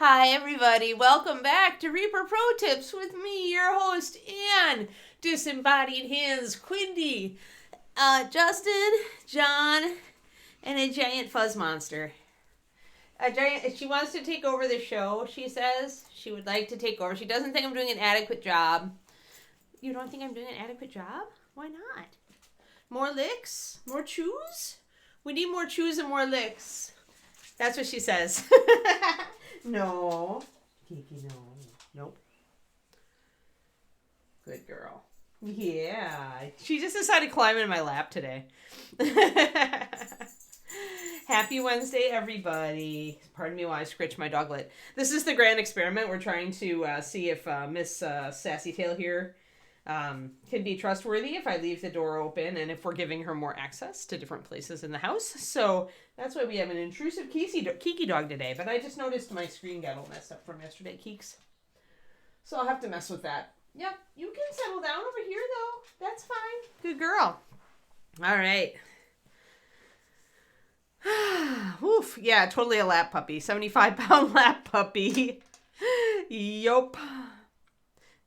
Hi, everybody. Welcome back to Reaper Pro Tips with me, your host, and disembodied hands, Quindy, Justin, John, and a giant fuzz monster. She wants to take over the show, she says. She would like to take over. She doesn't think I'm doing an adequate job. You don't think I'm doing an adequate job? Why not? More licks? More chews? We need more chews and more licks. That's what she says. No. Kiki, no. Nope. Good girl. Yeah. She just decided to climb in my lap today. Happy Wednesday, everybody. Pardon me while I scritch my doglet. This is the grand experiment. We're trying to see if Miss Sassy Tail here can be trustworthy if I leave the door open and if we're giving her more access to different places in the house. So that's why we have an intrusive Kiki dog today. But I just noticed my screen got all messed up from yesterday, Keeks. So I'll have to mess with that. Yep, you can settle down over here, though. That's fine. Good girl. All right. Oof. Yeah, totally a lap puppy. 75-pound lap puppy. Yup.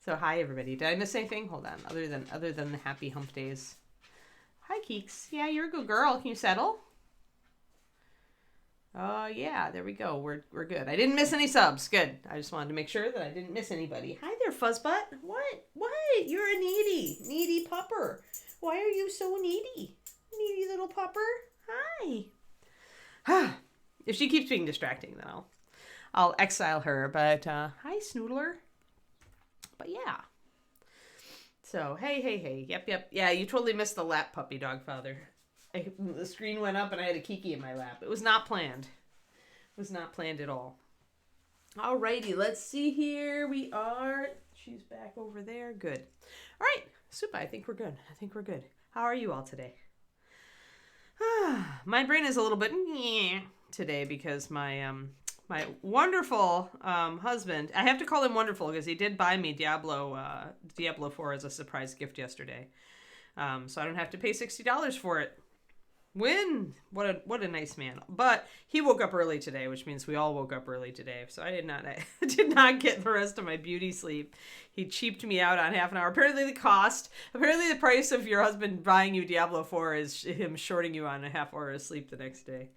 So hi everybody. Did I miss anything? Hold on. Other than the happy hump days. Hi Keeks. Yeah, you're a good girl. Can you settle? Yeah, there we go. We're good. I didn't miss any subs. Good. I just wanted to make sure that I didn't miss anybody. Hi there, Fuzzbutt. What? You're a needy pupper. Why are you so needy? Needy little pupper. Hi. If she keeps being distracting, then I'll exile her. But hi, Snoodler. But yeah. So, hey. Yep. Yeah, you totally missed the lap puppy dog father. The screen went up and I had a Kiki in my lap. It was not planned. It was not planned at all. Alrighty, let's see here. We are. She's back over there. Good. All right. Super. I think we're good. How are you all today? My brain is a little bit today because my wonderful husband, I have to call him wonderful because he did buy me Diablo 4 as a surprise gift yesterday. So I don't have to pay $60 for it. What a nice man. But he woke up early today, which means we all woke up early today. So I did not get the rest of my beauty sleep. He cheaped me out on half an hour. Apparently the price of your husband buying you Diablo 4 is him shorting you on a half hour of sleep the next day.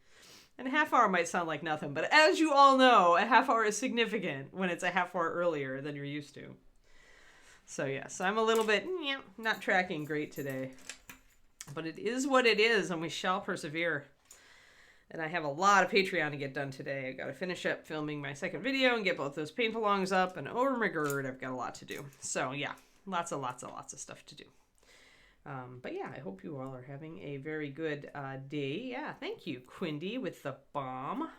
And a half hour might sound like nothing, but as you all know, a half hour is significant when it's a half hour earlier than you're used to. So yes, I'm a little bit not tracking great today. But it is what it is, and we shall persevere. And I have a lot of Patreon to get done today. I got to finish up filming my second video and get both those paint alongs up. And oh my god, I've got a lot to do. So yeah, lots of stuff to do. But yeah, I hope you all are having a very good day. Yeah, thank you, Quindy, with the bomb.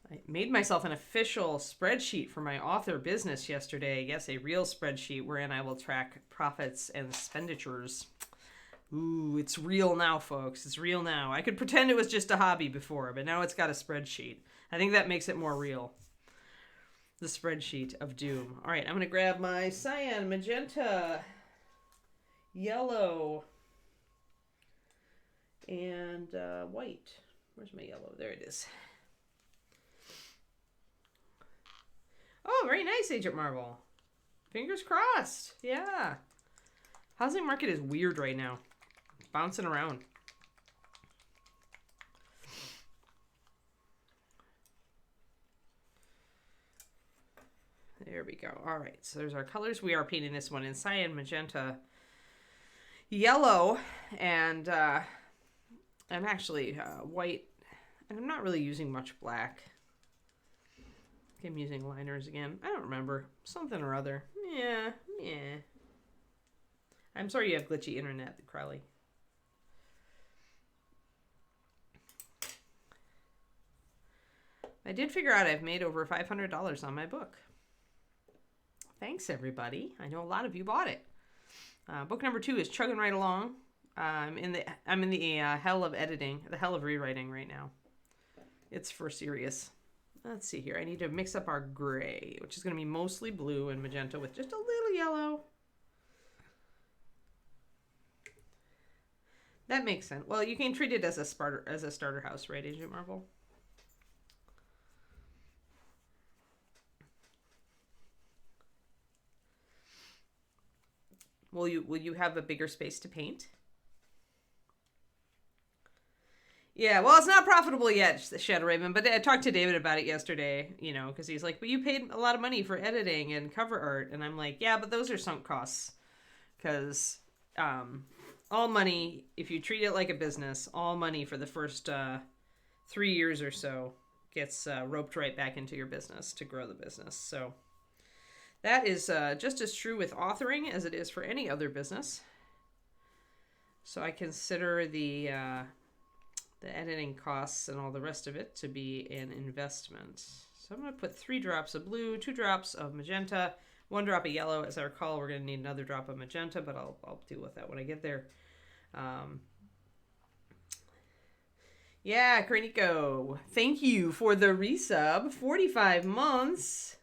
I made myself an official spreadsheet for my author business yesterday. Yes, a real spreadsheet wherein I will track profits and expenditures. Ooh, it's real now, folks. It's real now. I could pretend it was just a hobby before, but now it's got a spreadsheet. I think that makes it more real. The spreadsheet of doom. All right, I'm going to grab my cyan, magenta, yellow, and white. Where's my yellow? There it is. Oh, very nice, Agent Marvel. Fingers crossed. Yeah. Housing market is weird right now. Bouncing around. There we go. All right. So there's our colors. We are painting this one in cyan, magenta, yellow, and I'm actually white. And I'm not really using much black. I'm using liners again. I don't remember. Something or other. Yeah. I'm sorry you have glitchy internet, Crowley. I did figure out I've made over $500 on my book. Thanks, everybody. I know a lot of you bought it. Book number 2 is chugging right along. I'm in the hell of editing, the hell of rewriting right now. It's for serious. Let's see here. I need to mix up our gray, which is going to be mostly blue and magenta with just a little yellow. That makes sense. Well, you can treat it as a starter house, right, Agent Marvel? Will you have a bigger space to paint? Yeah, well, it's not profitable yet, Shadow Raven, but I talked to David about it yesterday, because he's like, but you paid a lot of money for editing and cover art. And I'm like, yeah, but those are sunk costs. Because all money, if you treat it like a business, all money for the first 3 years or so gets roped right back into your business to grow the business. So that is just as true with authoring as it is for any other business. So I consider the editing costs and all the rest of it to be an investment. So I'm going to put 3 drops of blue, 2 drops of magenta, 1 drop of yellow. As I recall, we're going to need another drop of magenta, but I'll deal with that when I get there. Yeah, Kraniko, thank you for the resub. 45 months.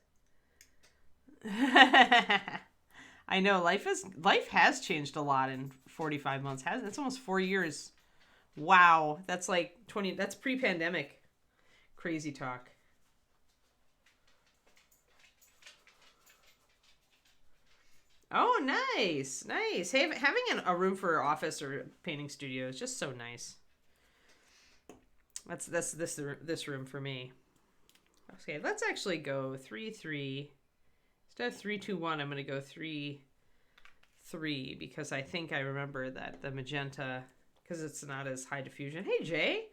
I know life has changed a lot in 45 months. It's almost 4 years. Wow, that's like 20. That's pre-pandemic. Crazy talk. Oh, nice. Hey, having a room for office or painting studio is just so nice. That's this room for me. Okay, let's actually go 3-3. Instead of 3-2-1, I'm going to go 3-3 because I think I remember that the magenta, because it's not as high diffusion. Hey, Jay.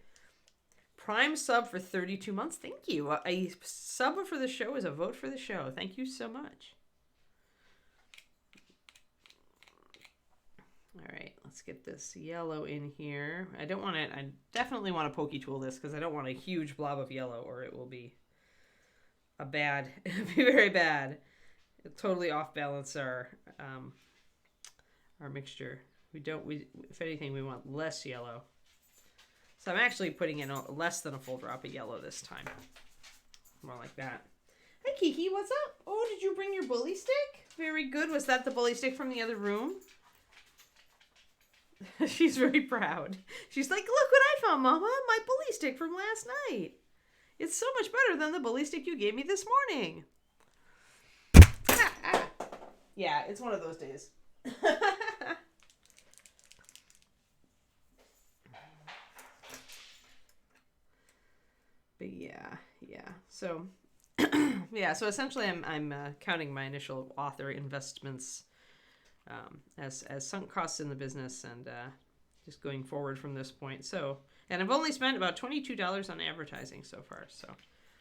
Prime sub for 32 months. Thank you. A sub for the show is a vote for the show. Thank you so much. All right, let's get this yellow in here. I definitely want to pokey tool this because I don't want a huge blob of yellow or it will be it'll be very bad. It'll totally off balance our mixture. If anything, we want less yellow. So I'm actually putting in less than a full drop of yellow this time. More like that. Hi, Kiki, what's up? Oh, did you bring your bully stick? Very good. Was that the bully stick from the other room? She's very proud. She's like, look what I found, Mama. My bully stick from last night. It's so much better than the bully stick you gave me this morning. Yeah, it's one of those days. But yeah. So, so essentially I'm counting my initial author investments as sunk costs in the business and just going forward from this point. So, and I've only spent about $22 on advertising so far. So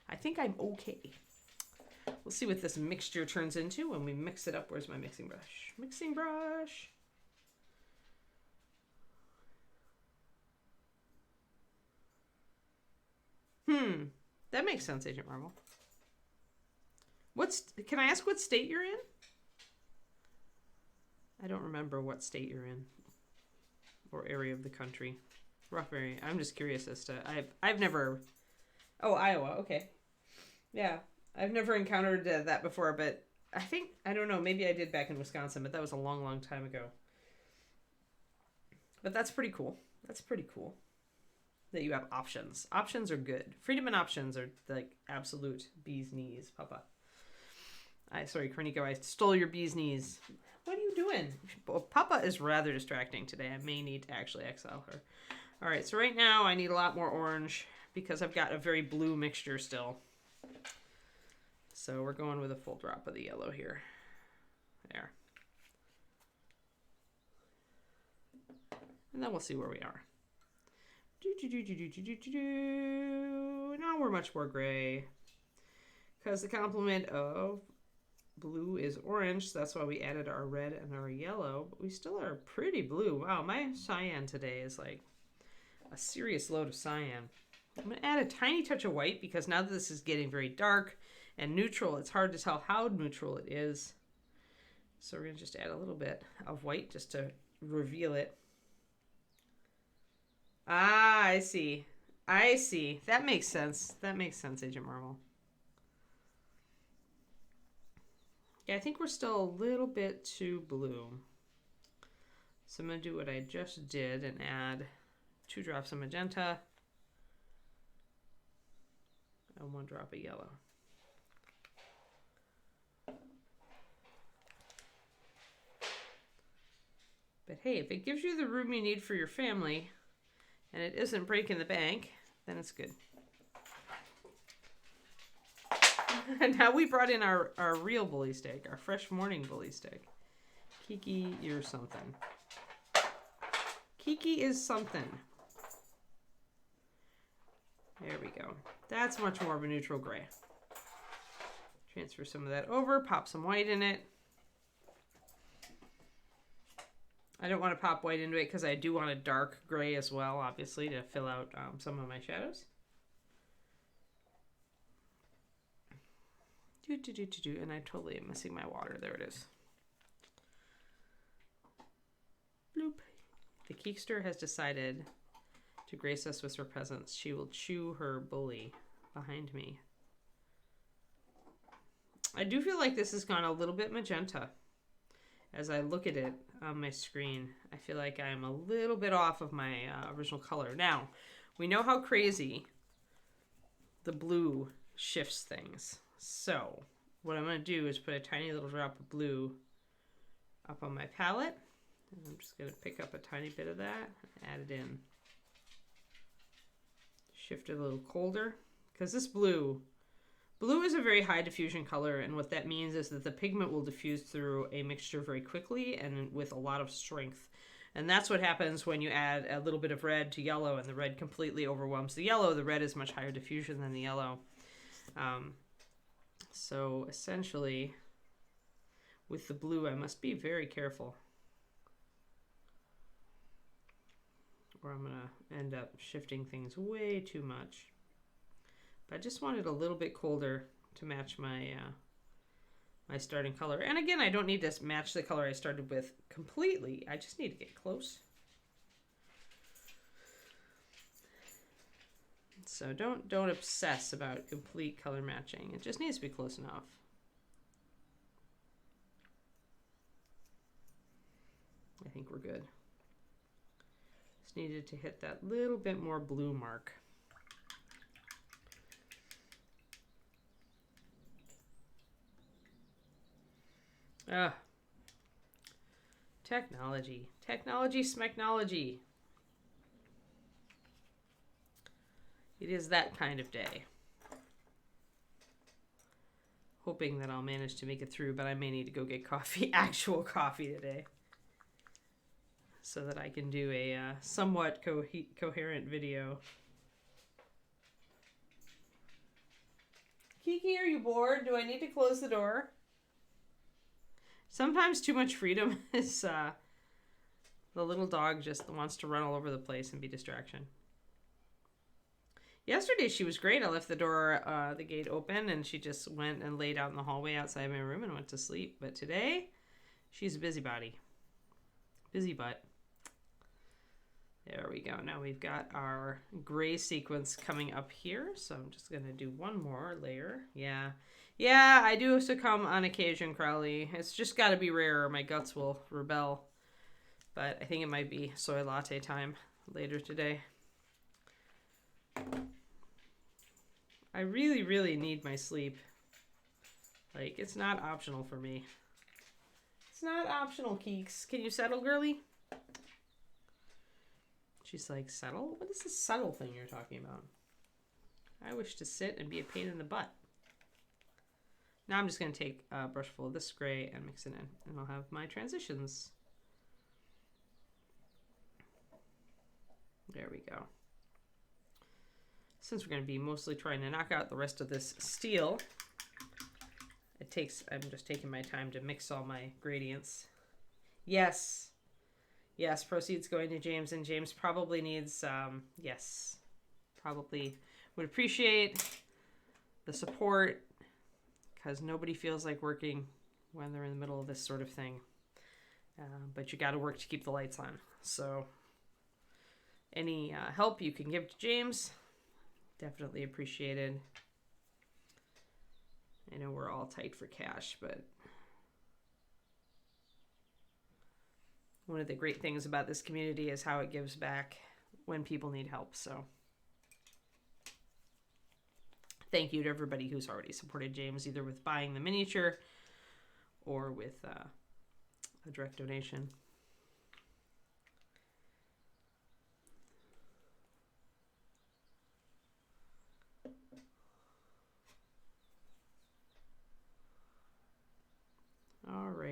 I think I'm okay. We'll see what this mixture turns into when we mix it up. Where's my mixing brush? Mixing brush. That makes sense, Agent Marvel. Can I ask what state you're in? I don't remember what state you're in or area of the country. Rough area. I'm just curious as to I've never. Oh, Iowa. Okay. Yeah, I've never encountered that before, but I don't know. Maybe I did back in Wisconsin, but that was a long, long time ago. But that's pretty cool. That you have options. Options are good. Freedom and options are like absolute bee's knees, Papa. Sorry, Kraniko, I stole your bee's knees. What are you doing? Well, Papa is rather distracting today. I may need to actually exile her. All right, so right now I need a lot more orange because I've got a very blue mixture still. So we're going with a full drop of the yellow here. There. And then we'll see where we are. Now we're much more gray because the complement of blue is orange, so that's why we added our red and our yellow, but we still are pretty blue. Wow, my cyan today is like a serious load of cyan. I'm going to add a tiny touch of white because now that this is getting very dark and neutral, it's hard to tell how neutral it is. So we're going to just add a little bit of white just to reveal it. Ah, I see. That makes sense. Agent Marvel. Yeah, I think we're still a little bit too blue. So I'm going to do what I just did and add 2 drops of magenta and 1 drop of yellow. But hey, if it gives you the room you need for your family and it isn't breaking the bank, then it's good. And now we brought in our real bully steak, our fresh morning bully steak. Kiki, you're something. Kiki is something. There we go. That's much more of a neutral gray. Transfer some of that over, pop some white in it. I don't want to pop white into it because I do want a dark gray as well, obviously, to fill out some of my shadows. And I totally am missing my water. There it is. Bloop. The Keekster has decided to grace us with her presence. She will chew her bully behind me. I do feel like this has gone a little bit magenta. As I look at it on my screen, I feel like I'm a little bit off of my original color. Now, we know how crazy the blue shifts things. So, what I'm going to do is put a tiny little drop of blue up on my palette. And I'm just going to pick up a tiny bit of that and add it in. Shift it a little colder. Because this blue is a very high diffusion color, and what that means is that the pigment will diffuse through a mixture very quickly and with a lot of strength. And that's what happens when you add a little bit of red to yellow, and the red completely overwhelms the yellow. The red is much higher diffusion than the yellow. So essentially, with the blue, I must be very careful, or I'm going to end up shifting things way too much. But I just want it a little bit colder to match my my starting color. And again, I don't need to match the color I started with completely. I just need to get close. So don't obsess about complete color matching. It just needs to be close enough. I think we're good. Just needed to hit that little bit more blue mark. Technology. Technology smechnology. It is that kind of day. Hoping that I'll manage to make it through, but I may need to go get coffee, actual coffee today, so that I can do a somewhat coherent video. Kiki, are you bored? Do I need to close the door? Sometimes too much freedom is the little dog just wants to run all over the place and be distraction. Yesterday she was great. I left the door, the gate open, and she just went and laid out in the hallway outside my room and went to sleep. But today, she's a busybody. Busy butt. There we go. Now we've got our gray sequence coming up here. So I'm just going to do one more layer. Yeah, I do succumb on occasion, Crowley. It's just got to be rare or my guts will rebel. But I think it might be soy latte time later today. I really, really need my sleep. Like, it's not optional for me. It's not optional, Keeks. Can you settle, girly? She's like, settle? What is this settle thing you're talking about? I wish to sit and be a pain in the butt. Now I'm just going to take a brush full of this gray and mix it in. And I'll have my transitions. There we go. Since we're going to be mostly trying to knock out the rest of this steel, I'm just taking my time to mix all my gradients. Yes, proceeds going to James, and James probably needs, probably would appreciate the support, because nobody feels like working when they're in the middle of this sort of thing. But you got to work to keep the lights on. So any help you can give to James, definitely appreciated. I know we're all tight for cash, but one of the great things about this community is how it gives back when people need help. So thank you to everybody who's already supported James, either with buying the miniature or with a direct donation.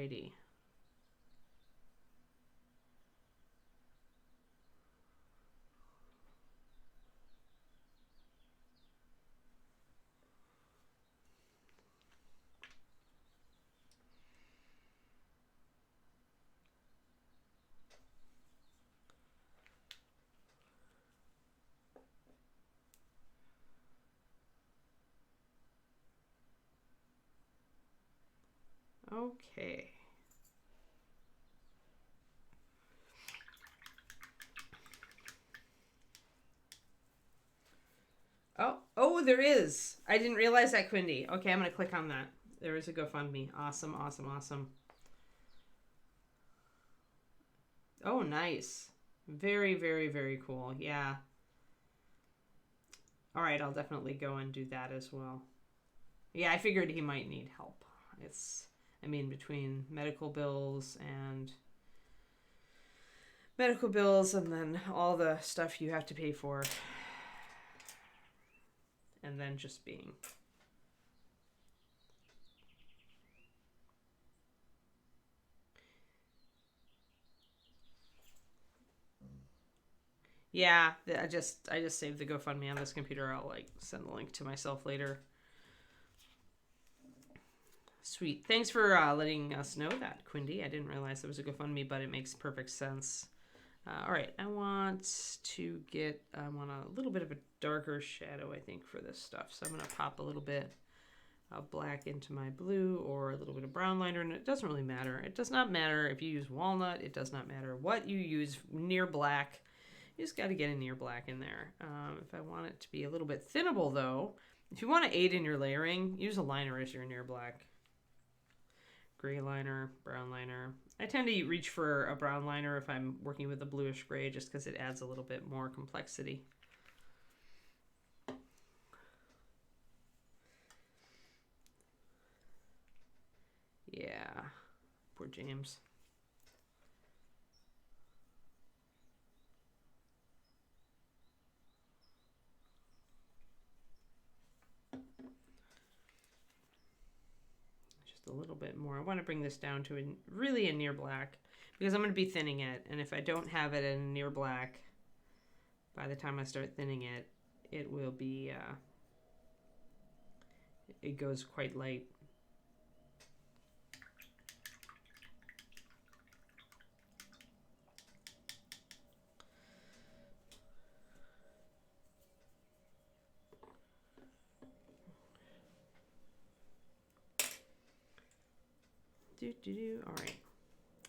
Alrighty. Okay. Oh, there is. I didn't realize that, Quindy. Okay, I'm going to click on that. There is a GoFundMe. Awesome, awesome, awesome. Oh, nice. Very, very, very cool. Yeah. All right, I'll definitely go and do that as well. Yeah, I figured he might need help. Between medical bills and then all the stuff you have to pay for. And then just being. Yeah, I just saved the GoFundMe on this computer. I'll send the link to myself later. Sweet. Thanks for letting us know that, Quindy. I didn't realize there was a GoFundMe, but it makes perfect sense. All right, I want a little bit of a darker shadow, I think, for this stuff. So I'm going to pop a little bit of black into my blue or a little bit of brown liner, and it doesn't really matter. It does not matter if you use walnut. It does not matter what you use near black. You just got to get a near black in there. If I want it to be a little bit thinnable, though, if you want to aid in your layering, use a liner as your near black. Gray liner, brown liner. I tend to reach for a brown liner if I'm working with a bluish gray just because it adds a little bit more complexity. Yeah, poor James. A little bit more. I want to bring this down to really a near black because I'm going to be thinning it, and if I don't have it in near black by the time I start thinning it, it will be it goes quite light. All right,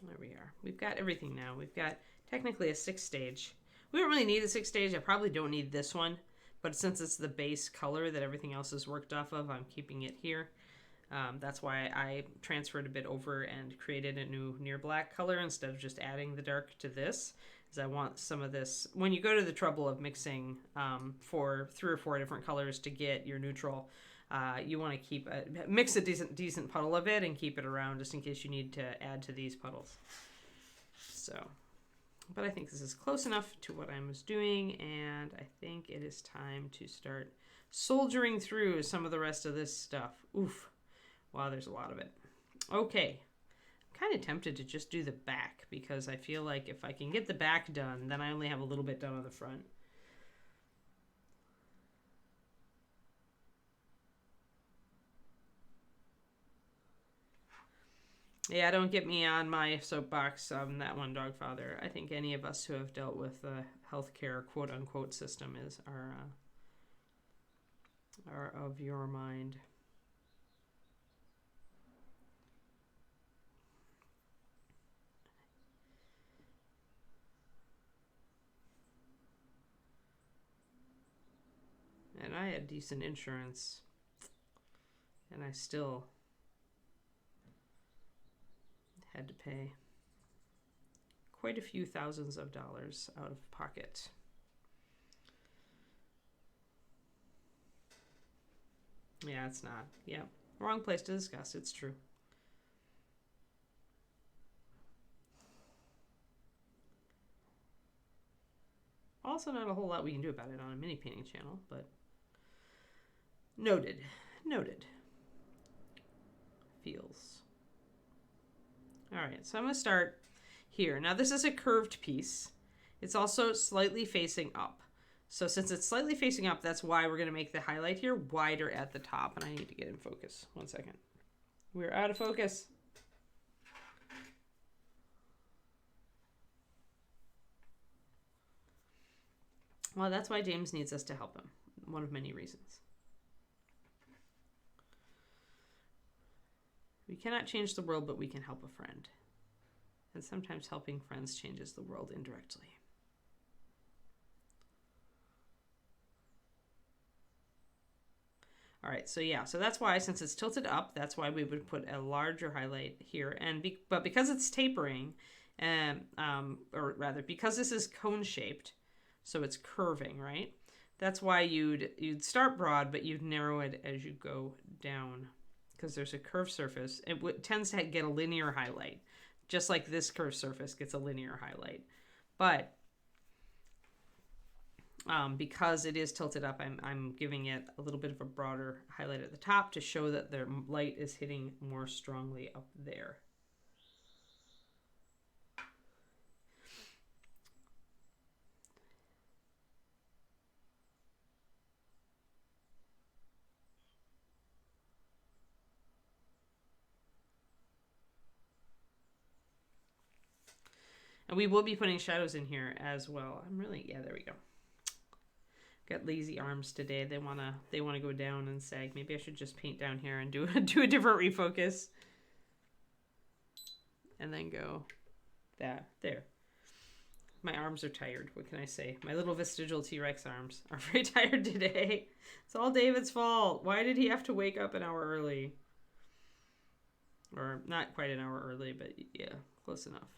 there we are. We've got everything now. We've got technically a 6-stage. We don't really need a 6-stage. I probably don't need this one, but since it's the base color that everything else is worked off of, I'm keeping it here. That's why I transferred a bit over and created a new near black color instead of just adding the dark to this, because I want some of this. When you go to the trouble of mixing for 3 or 4 different colors to get your neutral, you want to mix a decent puddle of it and keep it around just in case you need to add to these puddles. So, but I think this is close enough to what I was doing, and I think it is time to start soldiering through some of the rest of this stuff. Oof. Wow, there's a lot of it. Okay. I'm kind of tempted to just do the back because I feel like if I can get the back done, then I only have a little bit done on the front. Yeah, don't get me on my soapbox on that one, Dogfather. I think any of us who have dealt with the healthcare quote-unquote system are of your mind. And I had decent insurance, and I still had to pay quite a few thousands of dollars out of pocket. Yeah, it's not. Yeah, wrong place to discuss. It's true. Also, not a whole lot we can do about it on a mini painting channel, but noted. Feels. All right, so I'm going to start here. Now this is a curved piece. It's also slightly facing up. So since it's slightly facing up, that's why we're going to make the highlight here wider at the top. And I need to get in focus. 1 second. We're out of focus. Well, that's why James needs us to help him. One of many reasons. We cannot change the world, but we can help a friend. And sometimes helping friends changes the world indirectly. All right, so yeah, so that's why, since it's tilted up, that's why we would put a larger highlight here. But because it's tapering, or rather, because this is cone shaped, so it's curving, right? That's why you'd start broad, but you'd narrow it as you go down, because there's a curved surface. It tends to get a linear highlight, just like this curved surface gets a linear highlight. But because it is tilted up, I'm giving it a little bit of a broader highlight at the top to show that the light is hitting more strongly up there. And we will be putting shadows in here as well. Yeah, there we go. Got lazy arms today. They wanna go down and sag. Maybe I should just paint down here and do a different refocus. And then go there. My arms are tired. What can I say? My little vestigial T-Rex arms are very tired today. It's all David's fault. Why did he have to wake up an hour early? Or not quite an hour early, but yeah, close enough.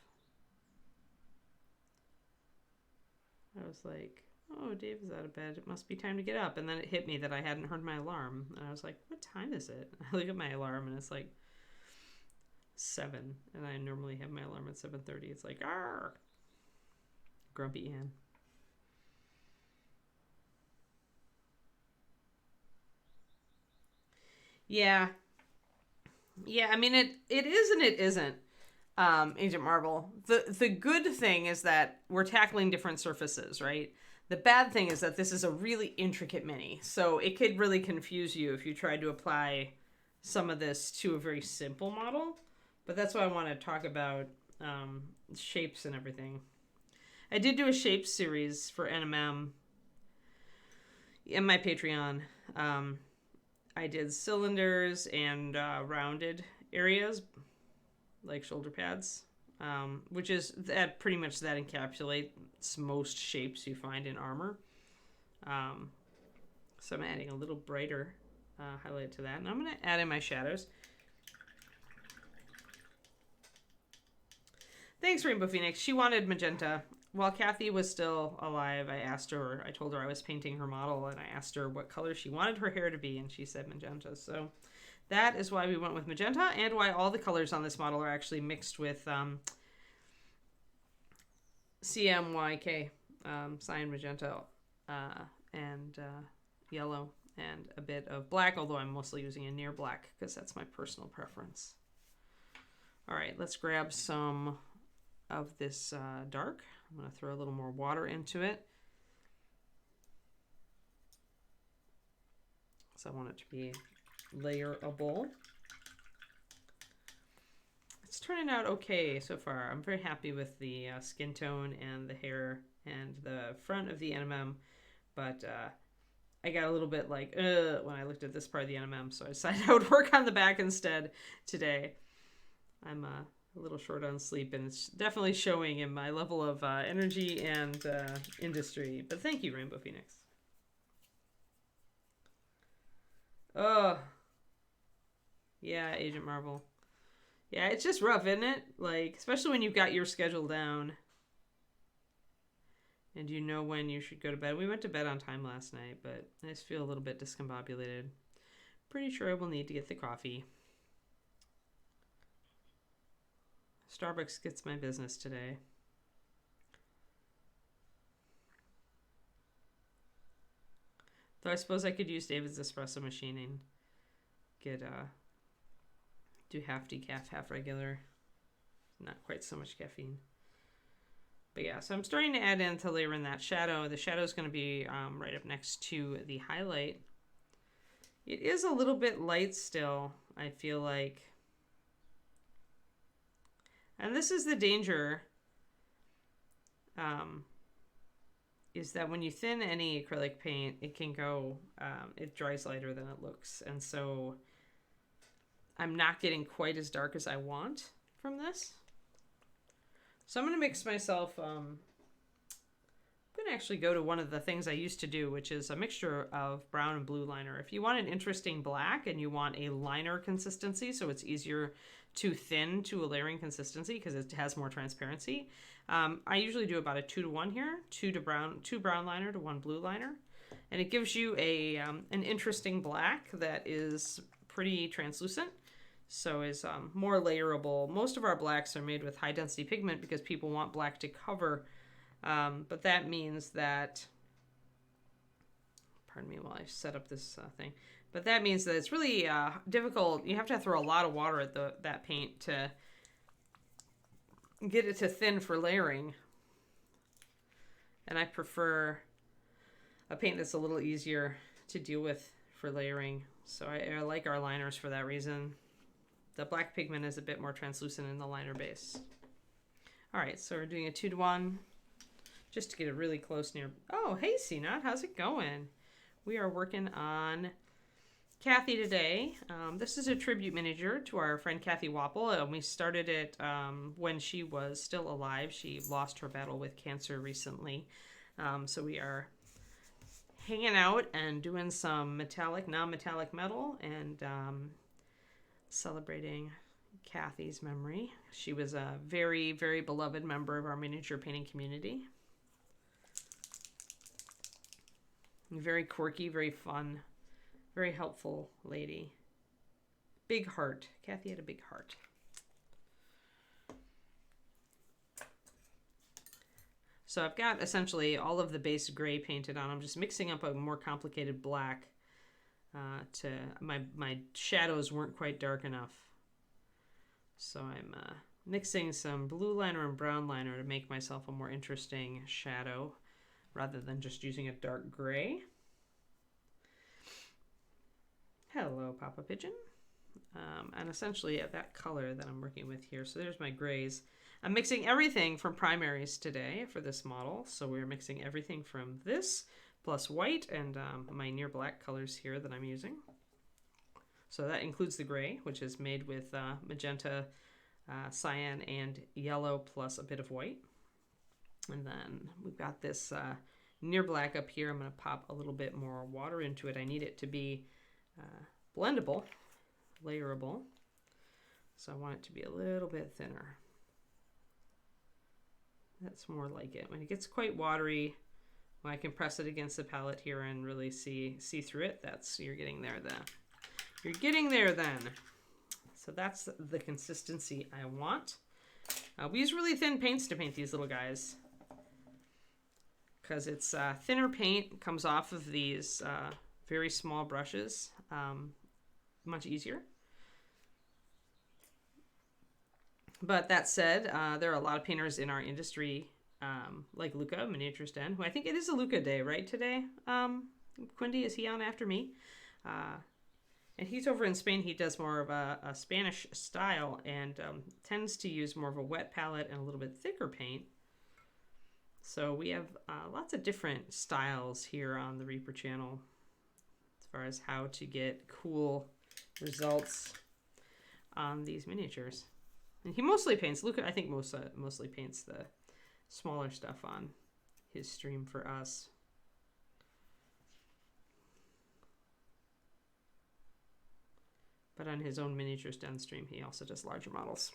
I was like, oh, Dave is out of bed. It must be time to get up. And then it hit me that I hadn't heard my alarm. And I was like, what time is it? I look at my alarm and it's like 7. And I normally have my alarm at 7:30. It's like, argh. Grumpy Ann. Yeah. Yeah, I mean, it is and it isn't. Agent Marvel. The good thing is that we're tackling different surfaces, right? The bad thing is that this is a really intricate mini, so it could really confuse you if you tried to apply some of this to a very simple model. But that's why I want to talk about shapes and everything. I did do a shapes series for NMM in my Patreon. I did cylinders and rounded areas, like shoulder pads, which is that pretty much that encapsulates most shapes you find in armor. So I'm adding a little brighter highlight to that, and I'm going to add in my shadows. Thanks, Rainbow Phoenix. She wanted magenta. While Cathy was still alive, I told her I was painting her model, and I asked her what color she wanted her hair to be, and she said magenta. So that is why we went with magenta, and why all the colors on this model are actually mixed with CMYK, cyan, magenta, and yellow, and a bit of black, although I'm mostly using a near black because that's my personal preference. All right, let's grab some of this dark. I'm going to throw a little more water into it. So I want it to be layerable. It's turning out okay so far. I'm very happy with the skin tone and the hair and the front of the NMM, but I got a little bit like when I looked at this part of the NMM, so I decided I would work on the back instead today. I'm a little short on sleep, and it's definitely showing in my level of energy and industry. But thank you, Rainbow Phoenix. Oh, yeah, Agent Marvel. Yeah, it's just rough, isn't it? Like, especially when you've got your schedule down and you know when you should go to bed. We went to bed on time last night, but I just feel a little bit discombobulated. Pretty sure I will need to get the coffee. Starbucks gets my business today. Though I suppose I could use David's espresso machine and get do half decaf, half regular. not quite so much caffeine. But yeah, so I'm starting to add in to layer in that shadow. The shadow is going to be right up next to the highlight. It is a little bit light still, I feel like. And this is the danger, is that when you thin any acrylic paint, it can go, it dries lighter than it looks. And so I'm not getting quite as dark as I want from this. So I'm going to mix myself, I'm going to actually go to one of the things I used to do, which is a mixture of brown and blue liner. If you want an interesting black and you want a liner consistency, so it's easier to thin to a layering consistency because it has more transparency, I usually do about a 2-to-1 here, 2 brown liner to 1 blue liner. And it gives you a an interesting black that is pretty translucent. So is more layerable. Most of our blacks are made with high density pigment because people want black to cover. But that means that, pardon me while I set up this thing, but that means that it's really difficult. You have to throw a lot of water at that paint to get it to thin for layering. And I prefer a paint that's a little easier to deal with for layering. So I like our liners for that reason. The black pigment is a bit more translucent in the liner base. All right, so we're doing a 2-to-1 just to get it really close near. Oh, hey, CNOT, how's it going? We are working on Cathy today. This is a tribute miniature to our friend Cathy Wappel. We started it when she was still alive. She lost her battle with cancer recently. So we are hanging out and doing some metallic, non-metallic metal, and celebrating Cathy's memory. She was a very, very beloved member of our miniature painting community. Very quirky, very fun, very helpful lady. Big heart. Cathy had a big heart. So I've got essentially all of the base gray painted on. I'm just mixing up a more complicated black. My shadows weren't quite dark enough. So I'm mixing some blue liner and brown liner to make myself a more interesting shadow rather than just using a dark gray. Hello, Papa Pigeon. And essentially that color that I'm working with here. So there's my grays. I'm mixing everything from primaries today for this model. So we're mixing everything from this plus white and my near black colors here that I'm using. So that includes the gray, which is made with magenta, cyan, and yellow plus a bit of white. And then we've got this near black up here. I'm going to pop a little bit more water into it. I need it to be blendable, layerable. So I want it to be a little bit thinner. That's more like it. When it gets quite watery, when I can press it against the palette here and really see through it, you're getting there then. You're getting there then. So that's the consistency I want. We use really thin paints to paint these little guys because it's thinner paint, comes off of these very small brushes, much easier. But that said, there are a lot of painters in our industry, like Luca, Miniatures Den, who I think it is a Luca day, right, today? Quindy, is he on after me? And he's over in Spain. He does more of a Spanish style and tends to use more of a wet palette and a little bit thicker paint. So we have lots of different styles here on the Reaper channel as far as how to get cool results on these miniatures. And he mostly paints, Luca, I think mostly paints the smaller stuff on his stream for us. But on his own Miniatures Den stream, he also does larger models.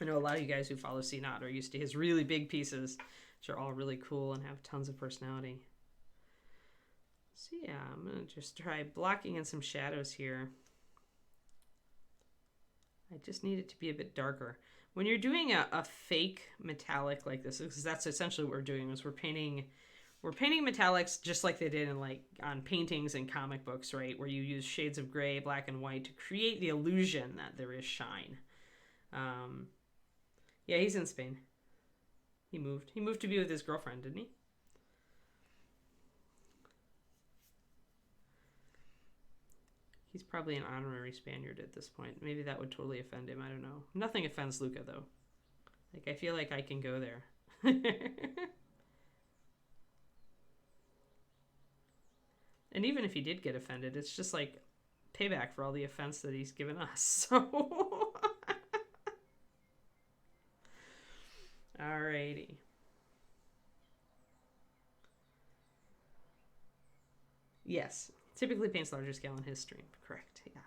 I know a lot of you guys who follow CNOT are used to his really big pieces, which are all really cool and have tons of personality. So yeah, I'm going to just try blocking in some shadows here. I just need it to be a bit darker. When you're doing a fake metallic like this, because that's essentially what we're doing, is we're painting metallics just like they did in on paintings and comic books, right? Where you use shades of gray, black, and white to create the illusion that there is shine. Yeah, he's in Spain. He moved. He moved to be with his girlfriend, didn't he? He's probably an honorary Spaniard at this point. Maybe that would totally offend him. I don't know. Nothing offends Luca, though. Like, I feel like I can go there. And even if he did get offended, it's just like payback for all the offense that he's given us. So, alrighty. Yes, typically paints larger scale in his stream. Correct. Yeah.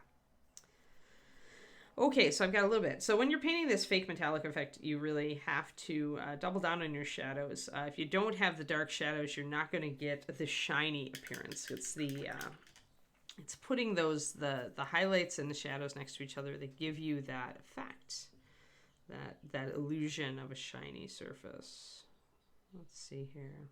Okay, so I've got a little bit. So when you're painting this fake metallic effect, you really have to double down on your shadows. If you don't have the dark shadows, you're not going to get the shiny appearance. It's the it's putting those the highlights and the shadows next to each other that give you that effect, that illusion of a shiny surface. Let's see here.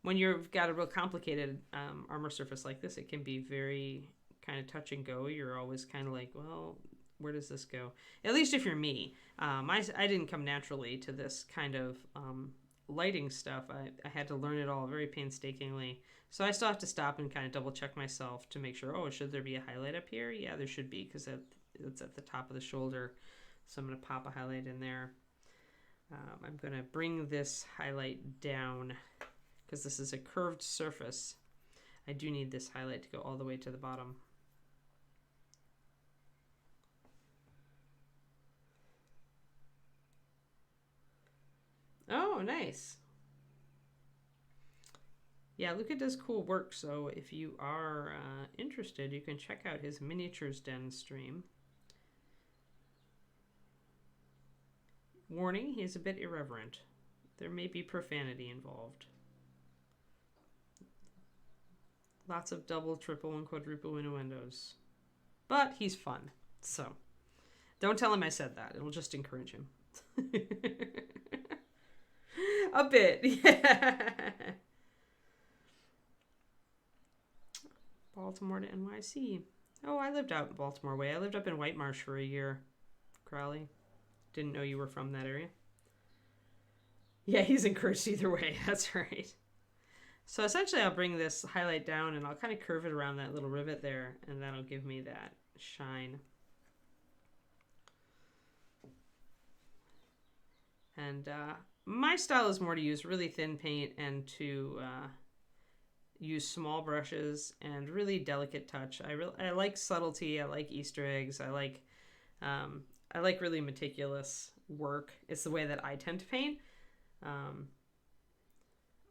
When you've got a real complicated armor surface like this, it can be very kind of touch and go. You're always kind of like, well, where does this go? At least if you're me. I didn't come naturally to this kind of lighting stuff. I had to learn it all very painstakingly. So I still have to stop and kind of double check myself to make sure, oh, should there be a highlight up here? Yeah, there should be, because it's at the top of the shoulder. So I'm going to pop a highlight in there. I'm going to bring this highlight down because this is a curved surface. I do need this highlight to go all the way to the bottom. Oh, nice. Yeah, Luca does cool work, so if you are interested, you can check out his Miniatures Den stream. Warning, he's a bit irreverent. There may be profanity involved. Lots of double, triple, and quadruple innuendos. But he's fun, so don't tell him I said that. It'll just encourage him. A bit, yeah. Baltimore to NYC. Oh, I lived out in Baltimore way. I lived up in White Marsh for a year. Crowley. Didn't know you were from that area. Yeah, he's encouraged either way. That's right. So essentially I'll bring this highlight down and I'll kind of curve it around that little rivet there, and that'll give me that shine. And my style is more to use really thin paint and to use small brushes and really delicate touch. I like subtlety. I like Easter eggs. I like really meticulous work. It's the way that I tend to paint.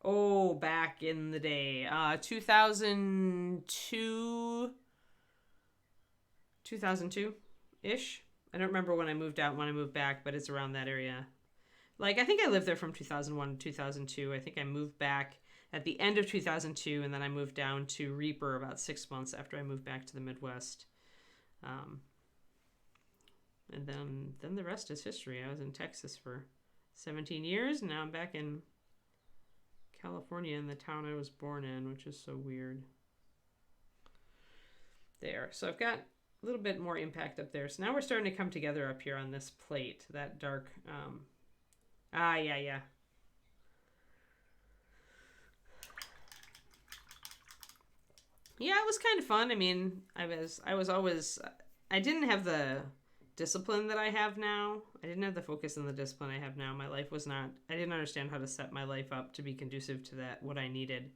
Oh, back in the day, 2002-ish. I don't remember when I moved out and when I moved back, but it's around that area. Like, I think I lived there from 2001 to 2002. I think I moved back at the end of 2002, and then I moved down to Reaper about 6 months after I moved back to the Midwest. And then the rest is history. I was in Texas for 17 years, and now I'm back in California in the town I was born in, which is so weird. There. So I've got a little bit more impact up there. So now we're starting to come together up here on this plate, that dark... yeah. Yeah, it was kind of fun. I mean, I was always... I didn't have the discipline that I have now. I didn't have the focus and the discipline I have now. My life was not... I didn't understand how to set my life up to be conducive to that, what I needed.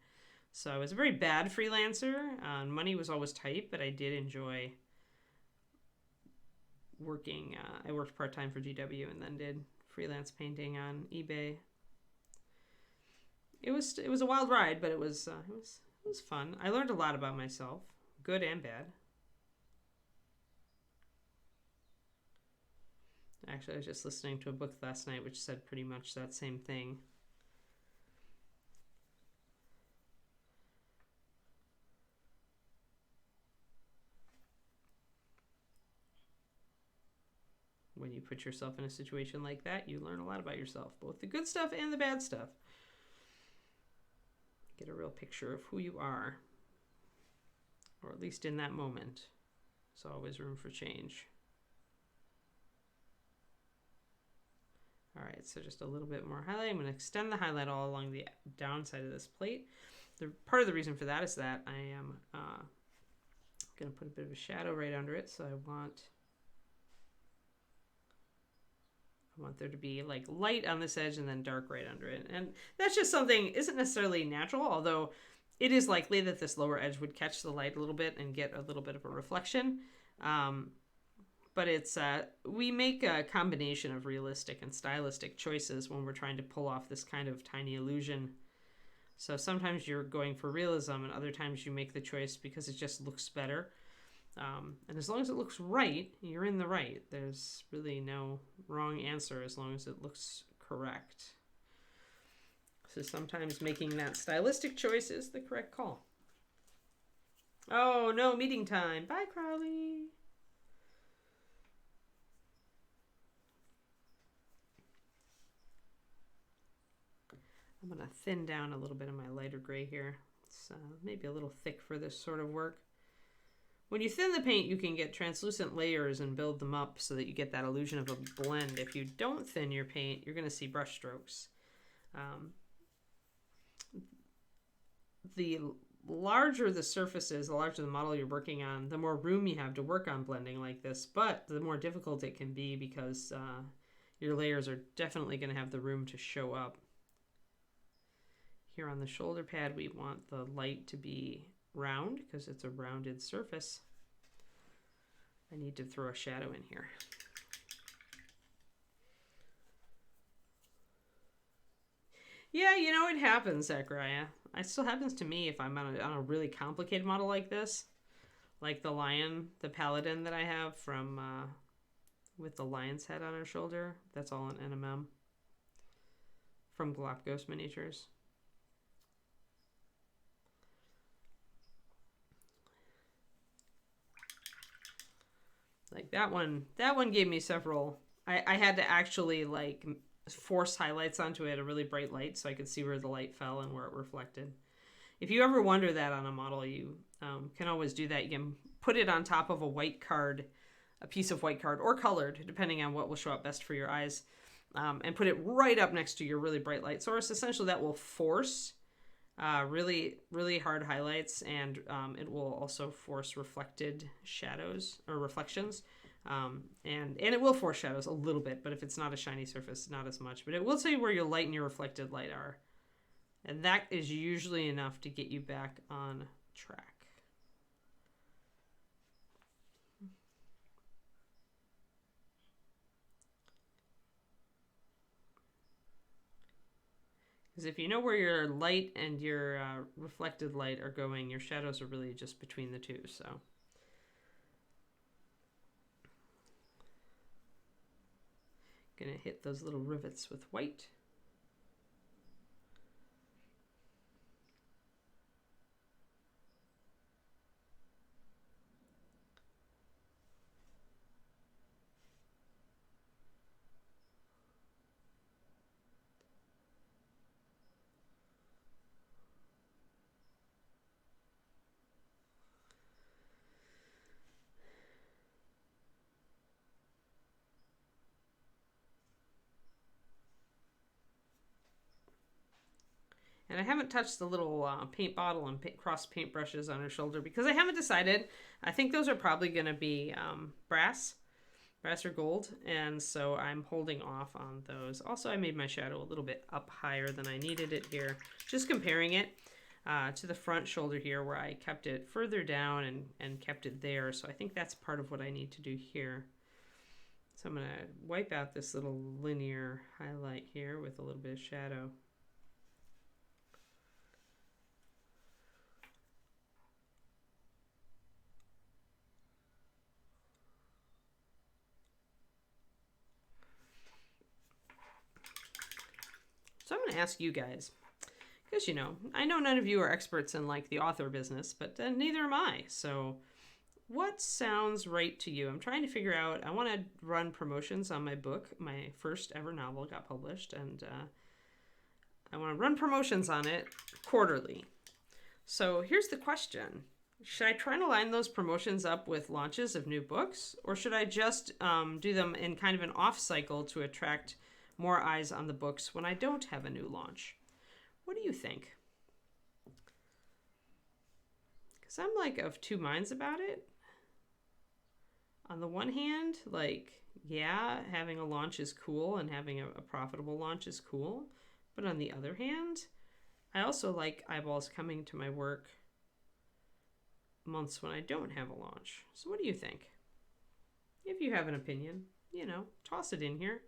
So I was a very bad freelancer. Money was always tight, but I did enjoy working. I worked part-time for GW and then did freelance painting on eBay. It was a wild ride, but it was fun. I learned a lot about myself, good and bad. Actually, I was just listening to a book last night which said pretty much that same thing. When you put yourself in a situation like that, you learn a lot about yourself, both the good stuff and the bad stuff. Get a real picture of who you are, or at least in that moment. There's always room for change. All right, so just a little bit more highlight. I'm going to extend the highlight all along the downside of this plate. Part of the reason for that is that I am going to put a bit of a shadow right under it. So I want there to be like light on this edge and then dark right under it. And that's just something, isn't necessarily natural, although it is likely that this lower edge would catch the light a little bit and get a little bit of a reflection. But it's we make a combination of realistic and stylistic choices when we're trying to pull off this kind of tiny illusion. So sometimes you're going for realism, and other times you make the choice because it just looks better. And as long as it looks right, you're in the right. There's really no wrong answer as long as it looks correct. So sometimes making that stylistic choice is the correct call. Oh no, meeting time. Bye, Crowley. I'm going to thin down a little bit of my lighter gray here. It's maybe a little thick for this sort of work. When you thin the paint, you can get translucent layers and build them up so that you get that illusion of a blend. If you don't thin your paint, you're going to see brush strokes. The larger the surface is, the larger the model you're working on, the more room you have to work on blending like this, but the more difficult it can be because your layers are definitely going to have the room to show up. Here on the shoulder pad, we want the light to be round because it's a rounded surface. I need to throw a shadow in here. Yeah, you know, it happens, Zachariah. It still happens to me if I'm on a really complicated model like this. Like the lion, the paladin that I have from with the lion's head on her shoulder. That's all in NMM. From Galapagos Miniatures. Like that one gave me several. I had to actually like force highlights onto it, a really bright light, so I could see where the light fell and where it reflected. If you ever wonder that on a model, you can always do that. You can put it on top of a white card, a piece of white card, or colored, depending on what will show up best for your eyes, and put it right up next to your really bright light source. Essentially, that will force really, really hard highlights, and it will also force reflected shadows or reflections. And it will force shadows a little bit, but if it's not a shiny surface, not as much. But it will tell you where your light and your reflected light are. And that is usually enough to get you back on track. Because if you know where your light and your reflected light are going, your shadows are really just between the two. So gonna hit those little rivets with white. And I haven't touched the little paint bottle and cross paint brushes on her shoulder because I haven't decided. I think those are probably going to be brass or gold. And so I'm holding off on those. Also, I made my shadow a little bit up higher than I needed it here. Just comparing it to the front shoulder here where I kept it further down and kept it there. So I think that's part of what I need to do here. So I'm going to wipe out this little linear highlight here with a little bit of shadow. So I'm going to ask you guys, because, you know, I know none of you are experts in like the author business, but neither am I. So what sounds right to you? I'm trying to figure out, I want to run promotions on my book. My first ever novel got published, and I want to run promotions on it quarterly. So here's the question. Should I try to line those promotions up with launches of new books, or should I just do them in kind of an off cycle to attract more eyes on the books when I don't have a new launch. What do you think? Because I'm like of two minds about it. On the one hand, like, yeah, having a launch is cool and having a profitable launch is cool. But on the other hand, I also like eyeballs coming to my work months when I don't have a launch. So what do you think? If you have an opinion, toss it in here.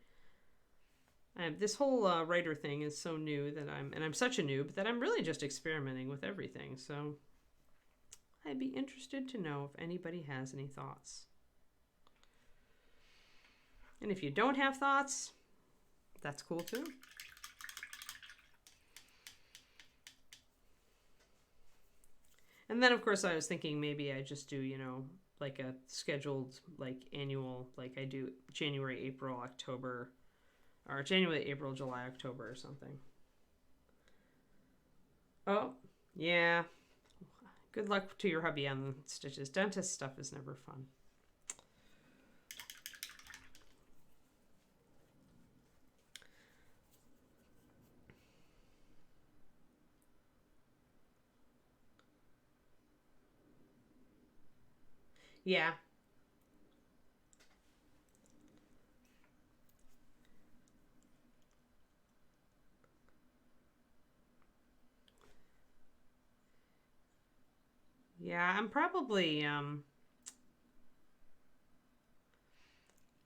This whole writer thing is so new that I'm such a noob that I'm really just experimenting with everything. So I'd be interested to know if anybody has any thoughts. And if you don't have thoughts, that's cool too. And then, of course, I was thinking maybe I just do, like a scheduled, like, annual, like I do January, April, October, or January, April, July, October or something. Oh, yeah. Good luck to your hubby on the stitches. Dentist stuff is never fun. Yeah. Yeah, I'm probably, a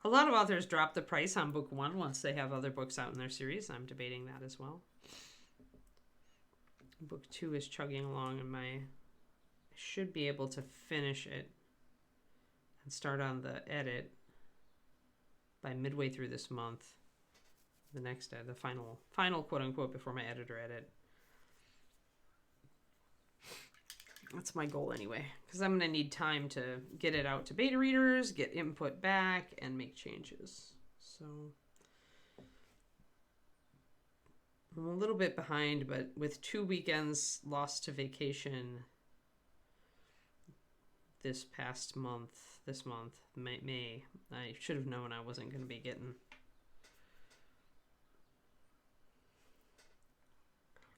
lot of authors drop the price on book one once they have other books out in their series. I'm debating that as well. Book two is chugging along, and I should be able to finish it and start on the edit by midway through this month. The next the final quote unquote before my editor edit. That's my goal anyway, because I'm going to need time to get it out to beta readers, get input back, and make changes. So I'm a little bit behind, but with 2 weekends lost to vacation this month, May, I should have known I wasn't going to be getting...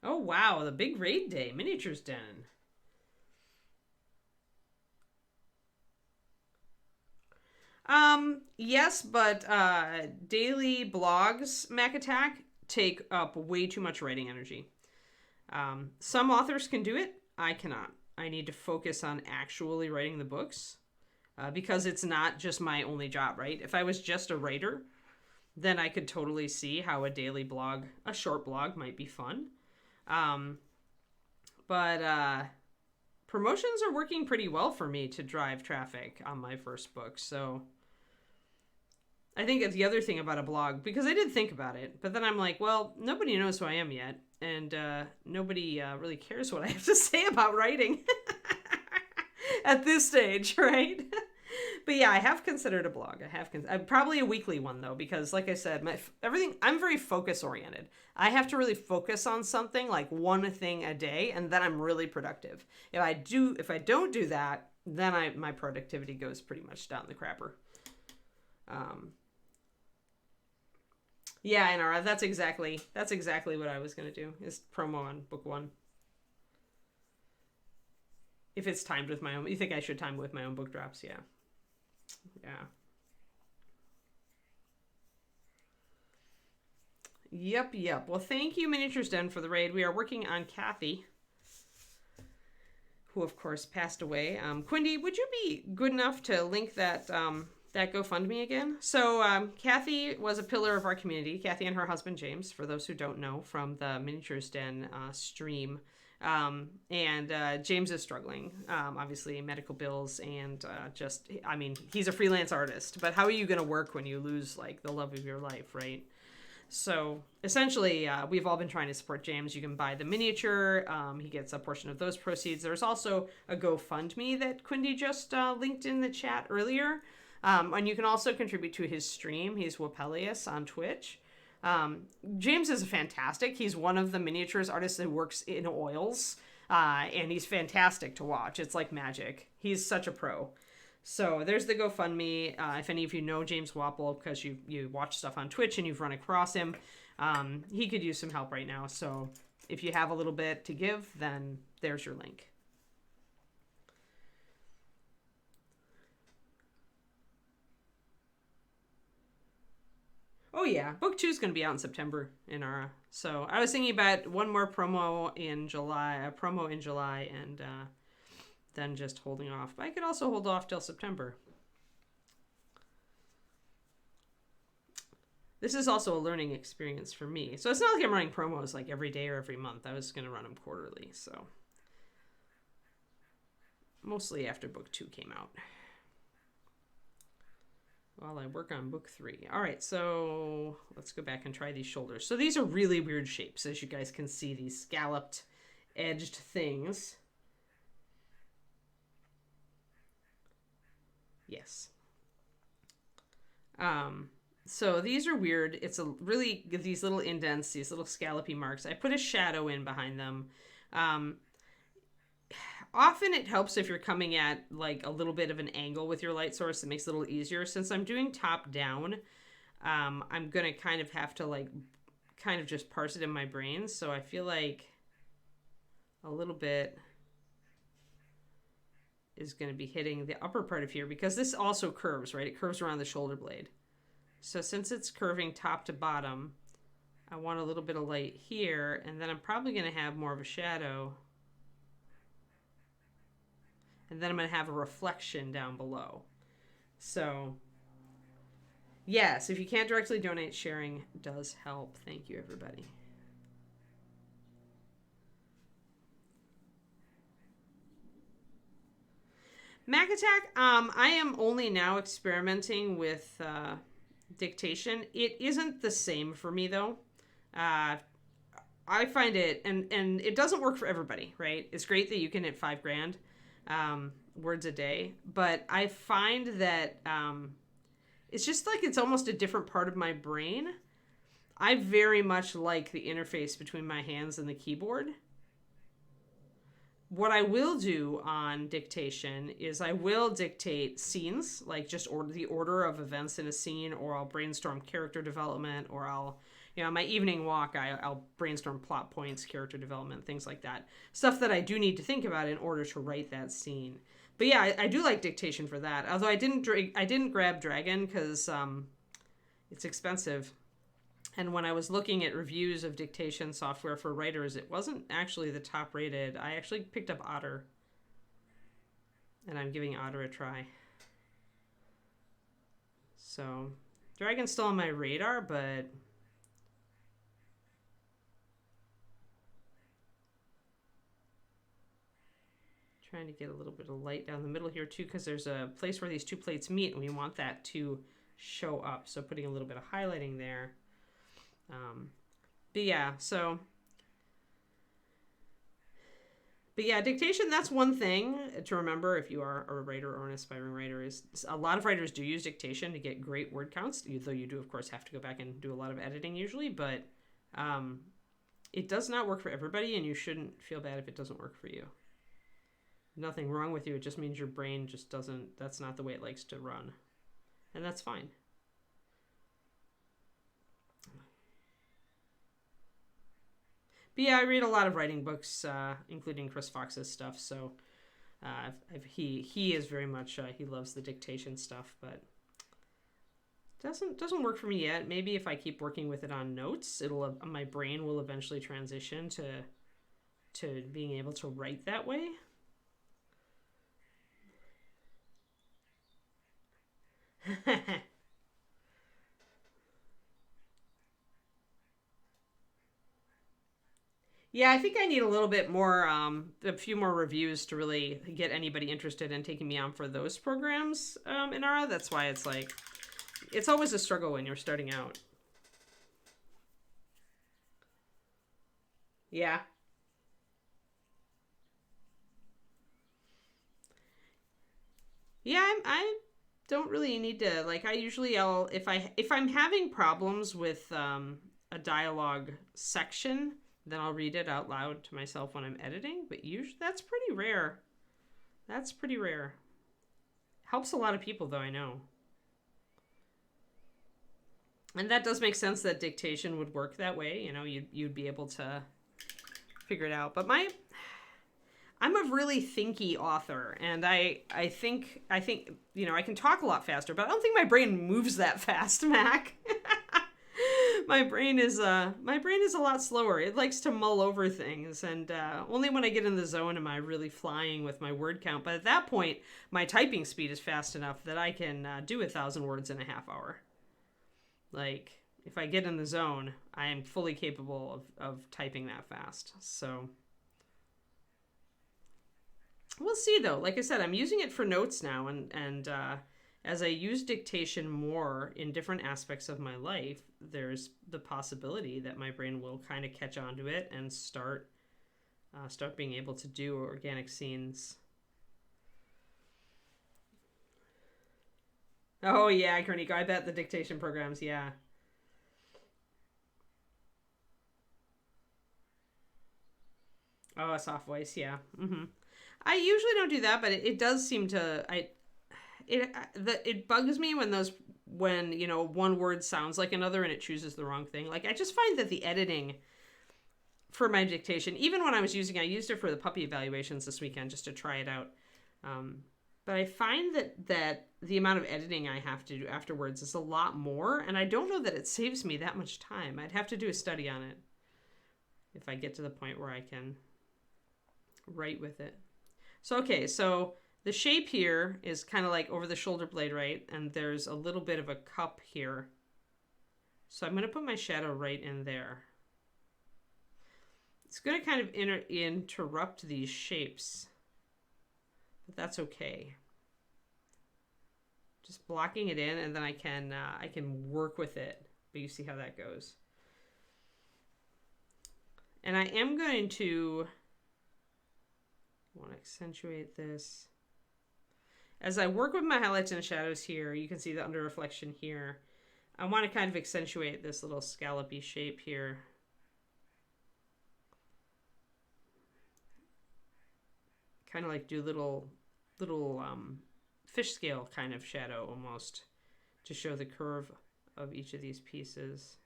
Oh, wow, the big raid day, Miniatures Den. Yes, but daily blogs, Mac Attack, take up way too much writing energy. Some authors can do it. I cannot. I need to focus on actually writing the books because it's not just my only job, right? If I was just a writer, then I could totally see how a daily blog, a short blog, might be fun. But promotions are working pretty well for me to drive traffic on my first book. So I think it's the other thing about a blog, because I did think about it, but then I'm like, well, nobody knows who I am yet. And nobody really cares what I have to say about writing at this stage, right? But yeah, I have considered a blog. Probably a weekly one though, because like I said, I'm very focus oriented. I have to really focus on something, like one thing a day, and then I'm really productive. If I don't do that, then my productivity goes pretty much down the crapper. Yeah, I know. That's exactly what I was gonna do, is promo on book one. If it's timed with my own, you think I should time with my own book drops? Yeah. Yep. Well, thank you, Miniatures Den, for the raid. We are working on Cathy, who of course passed away. Quindy, would you be good enough to link that GoFundMe again? So Cathy was a pillar of our community. Cathy and her husband James, for those who don't know, from the Miniatures Den stream. And James is struggling, obviously medical bills, and he's a freelance artist, but how are you going to work when you lose like the love of your life, right? So essentially, we've all been trying to support James. You can buy the miniature. He gets a portion of those proceeds. There's also a GoFundMe that Quindy just linked in the chat earlier. And you can also contribute to his stream. He's Wappelius on Twitch. James is fantastic. He's one of the miniatures artists that works in oils. And he's fantastic to watch. It's like magic. He's such a pro. So there's the GoFundMe. If any of you know James Wappel, because you watch stuff on Twitch and you've run across him, he could use some help right now. So if you have a little bit to give, then there's your link. Oh yeah, book 2 is going to be out in September in Ara. So I was thinking about one more promo in July, and then just holding off. But I could also hold off till September. This is also a learning experience for me. So it's not like I'm running promos like every day or every month. I was going to run them quarterly, so mostly after book 2 came out. While I work on book 3. All right, so let's go back and try these shoulders. So these are really weird shapes, as you guys can see, these scalloped, edged things. Yes. So these are weird. It's a really, these little indents, these little scallopy marks. I put a shadow in behind them. Often it helps if you're coming at like a little bit of an angle with your light source. It makes it a little easier. Since I'm doing top down, I'm going to kind of have to like kind of just parse it in my brain. So I feel like a little bit is going to be hitting the upper part of here because this also curves, right? It curves around the shoulder blade. So since it's curving top to bottom, I want a little bit of light here, and then I'm probably going to have more of a shadow. And then I'm going to have a reflection down below. So, yes, if you can't directly donate, sharing does help. Thank you, everybody. Mac Attack, I am only now experimenting with dictation. It isn't the same for me, though. I find it, and it doesn't work for everybody, right? It's great that you can hit $5,000. Words a day, but I find that it's just like it's almost a different part of my brain. I very much like the interface between my hands and the keyboard. What I will do on dictation is I will dictate scenes, like just the order of events in a scene, or I'll brainstorm character development, or I'll, on my evening walk, I'll brainstorm plot points, character development, things like that. Stuff that I do need to think about in order to write that scene. But yeah, I do like dictation for that. Although I didn't grab Dragon because it's expensive. And when I was looking at reviews of dictation software for writers, it wasn't actually the top rated. I actually picked up Otter. And I'm giving Otter a try. So, Dragon's still on my radar, but trying to get a little bit of light down the middle here too, because there's a place where these two plates meet and we want that to show up. So putting a little bit of highlighting there. But yeah, dictation, that's one thing to remember if you are a writer or an aspiring writer. Is a lot of writers do use dictation to get great word counts, though you do, of course, have to go back and do a lot of editing usually, but it does not work for everybody, and you shouldn't feel bad if it doesn't work for you. Nothing wrong with you. It just means your brain just doesn't, that's not the way it likes to run. And that's fine. But yeah, I read a lot of writing books, including Chris Fox's stuff. So he is very much, he loves the dictation stuff, but doesn't work for me yet. Maybe if I keep working with it on notes, my brain will eventually transition to being able to write that way. Yeah, I think I need a little bit more, a few more reviews to really get anybody interested in taking me on for those programs in ARA. That's why it's like, it's always a struggle when you're starting out. Yeah. Yeah, I don't really need to, like, if I'm having problems with a dialogue section, then I'll read it out loud to myself when I'm editing, but usually that's pretty rare. That's pretty rare. Helps a lot of people, though, I know. And that does make sense that dictation would work that way. You know, you'd be able to figure it out. But I'm a really thinky author, and I think you know, I can talk a lot faster, but I don't think my brain moves that fast, Mac. My brain is a lot slower. It likes to mull over things, and only when I get in the zone am I really flying with my word count. But at that point, my typing speed is fast enough that I can do 1,000 words in a half hour. Like, if I get in the zone, I am fully capable of typing that fast. So we'll see, though. Like I said, I'm using it for notes now, and as I use dictation more in different aspects of my life, there's the possibility that my brain will kind of catch on to it and start being able to do organic scenes. Oh yeah, Korniko, I bet the dictation programs, yeah. Oh, a soft voice, yeah. I usually don't do that, but it does seem to it bugs me when you know, one word sounds like another and it chooses the wrong thing. Like, I just find that the editing for my dictation, even when I used it for the puppy evaluations this weekend just to try it out. But I find that the amount of editing I have to do afterwards is a lot more, and I don't know that it saves me that much time. I'd have to do a study on it if I get to the point where I can write with it. So, okay, so the shape here is kind of like over the shoulder blade, right? And there's a little bit of a cup here. So I'm going to put my shadow right in there. It's going to kind of interrupt these shapes, but that's okay. Just blocking it in, and then I can work with it. But you see how that goes. And I am going to want to accentuate this. As I work with my highlights and shadows here, you can see the under reflection here. I want to kind of accentuate this little scallopy shape here. Kind of like do little fish scale kind of shadow almost to show the curve of each of these pieces.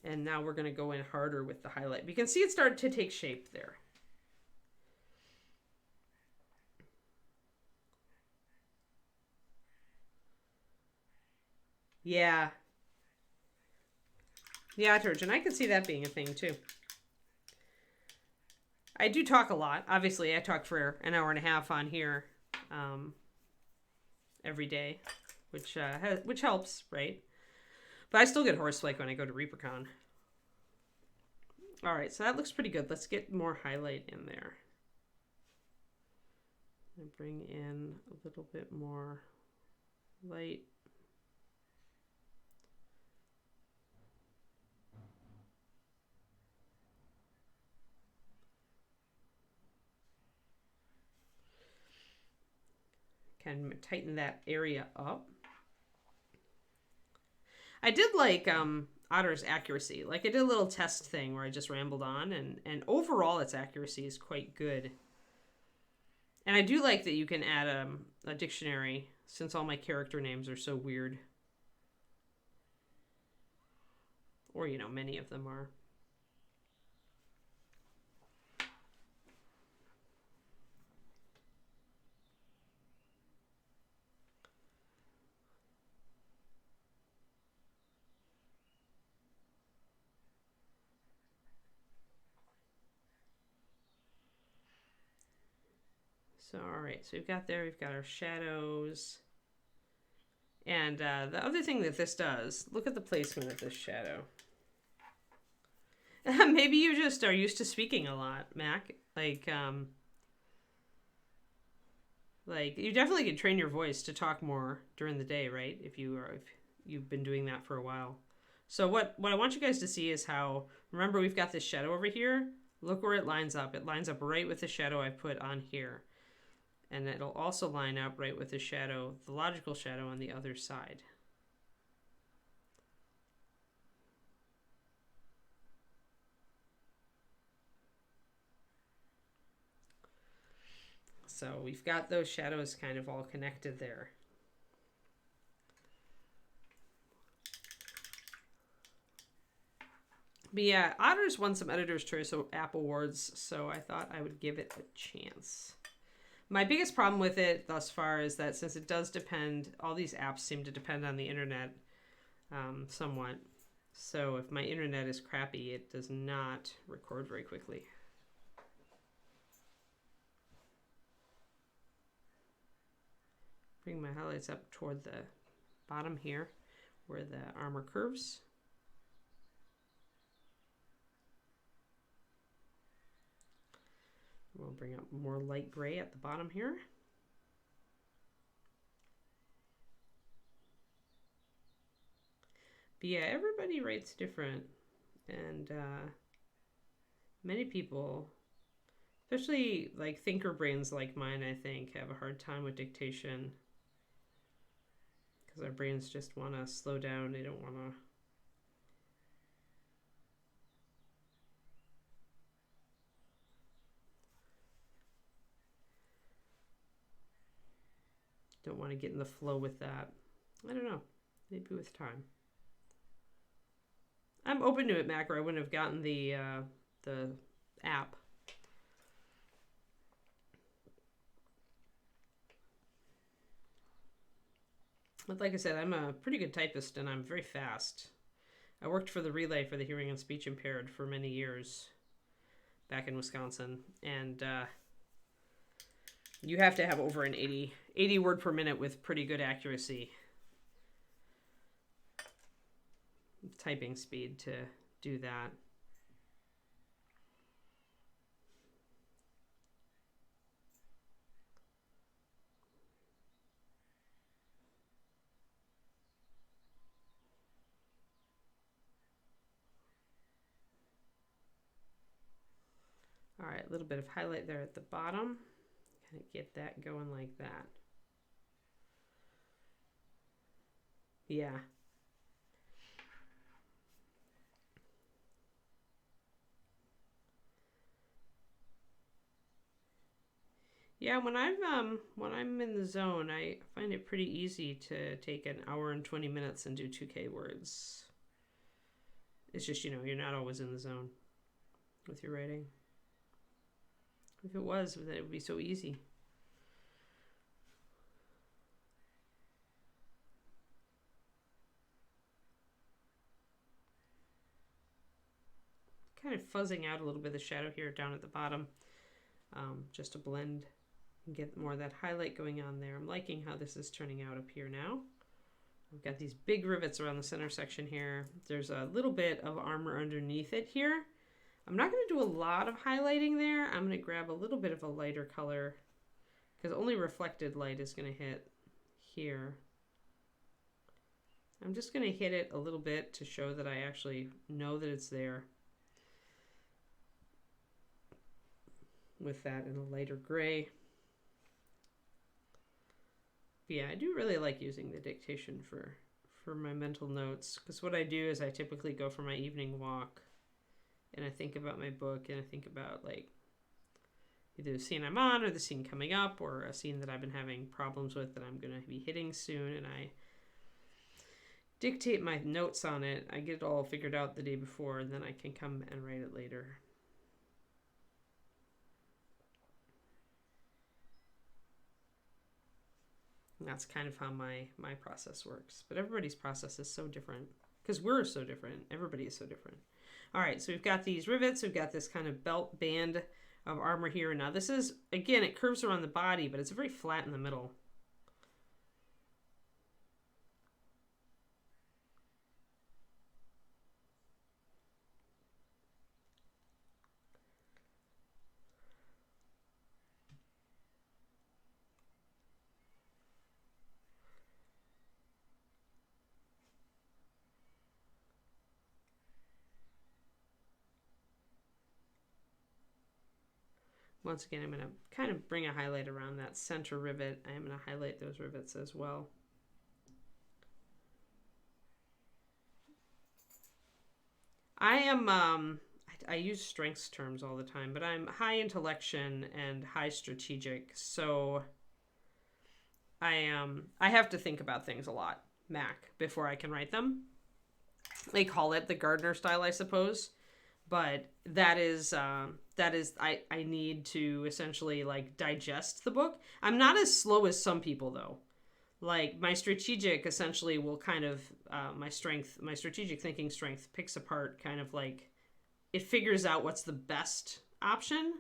And now we're going to go in harder with the highlight. You can see it started to take shape there. Yeah. Yeah, Turgeon, I can see that being a thing too. I do talk a lot. Obviously, I talk for an hour and a half on here every day, which helps, right? But I still get hoarse like when I go to ReaperCon. All right, so that looks pretty good. Let's get more highlight in there. And bring in a little bit more light. Kind of tighten that area up. I did like Otter's accuracy. Like, I did a little test thing where I just rambled on, and overall its accuracy is quite good. And I do like that you can add a dictionary, since all my character names are so weird. Or, you know, many of them are. So, all right, so we've got our shadows. And the other thing that this does, look at the placement of this shadow. Maybe you just are used to speaking a lot, Mac. Like you definitely could train your voice to talk more during the day, right? If you've been doing that for a while. So what I want you guys to see is how, remember, we've got this shadow over here. Look where it lines up. It lines up right with the shadow I put on here. And it'll also line up right with the shadow, the logical shadow on the other side. So So we've got those shadows kind of all connected there. But yeah, Otter's won some Editor's Choice App Awards, so I thought I would give it a chance. My biggest problem with it thus far is that since it does depend, all these apps seem to depend on the internet somewhat. So if my internet is crappy, it does not record very quickly. Bring my highlights up toward the bottom here where the armor curves. We'll bring up more light gray at the bottom here. But yeah, everybody writes different. And many people, especially like thinker brains like mine, I think, have a hard time with dictation. Because our brains just want to slow down. They don't want to... Don't want to get in the flow with that. I don't know. Maybe with time. I'm open to it, Mac, or I wouldn't have gotten the app. But like I said, I'm a pretty good typist and I'm very fast. I worked for the Relay for the hearing and speech impaired for many years back in Wisconsin. And you have to have over an 80 word per minute with pretty good accuracy typing speed to do that. All right, a little bit of highlight there at the bottom. Kind of get that going like that. Yeah. Yeah, when I'm in the zone, I find it pretty easy to take an hour and 20 minutes and do 2K words. It's just, you're not always in the zone with your writing. If it was, then it would be so easy. Kind of fuzzing out a little bit of the shadow here down at the bottom, just to blend and get more of that highlight going on there. I'm liking how this is turning out up here now. I've got these big rivets around the center section here. There's a little bit of armor underneath it here. I'm not going to do a lot of highlighting there. I'm going to grab a little bit of a lighter color because only reflected light is going to hit here. I'm just going to hit it a little bit to show that I actually know that it's there. With that in a lighter gray. But yeah, I do really like using the dictation for my mental notes, because what I do is I typically go for my evening walk and I think about my book and I think about like either the scene I'm on or the scene coming up or a scene that I've been having problems with that I'm going to be hitting soon, and I dictate my notes on it. I get it all figured out the day before and then I can come and write it later. And that's kind of how my process works. But everybody's process is so different because we're so different. Everybody is so different. All right, so we've got these rivets. We've got this kind of belt band of armor here. Now this is, again, it curves around the body, but it's very flat in the middle. Once again, I'm going to kind of bring a highlight around that center rivet. I am going to highlight those rivets as well. I I use strengths terms all the time, but I'm high intellection and high strategic, so I have to think about things a lot, Mac, before I can write them. They call it the Gardner style, I suppose, but that is I need to essentially like digest the book. I'm not as slow as some people though. Like my strategic essentially will kind of my strategic thinking strength picks apart kind of like it figures out what's the best option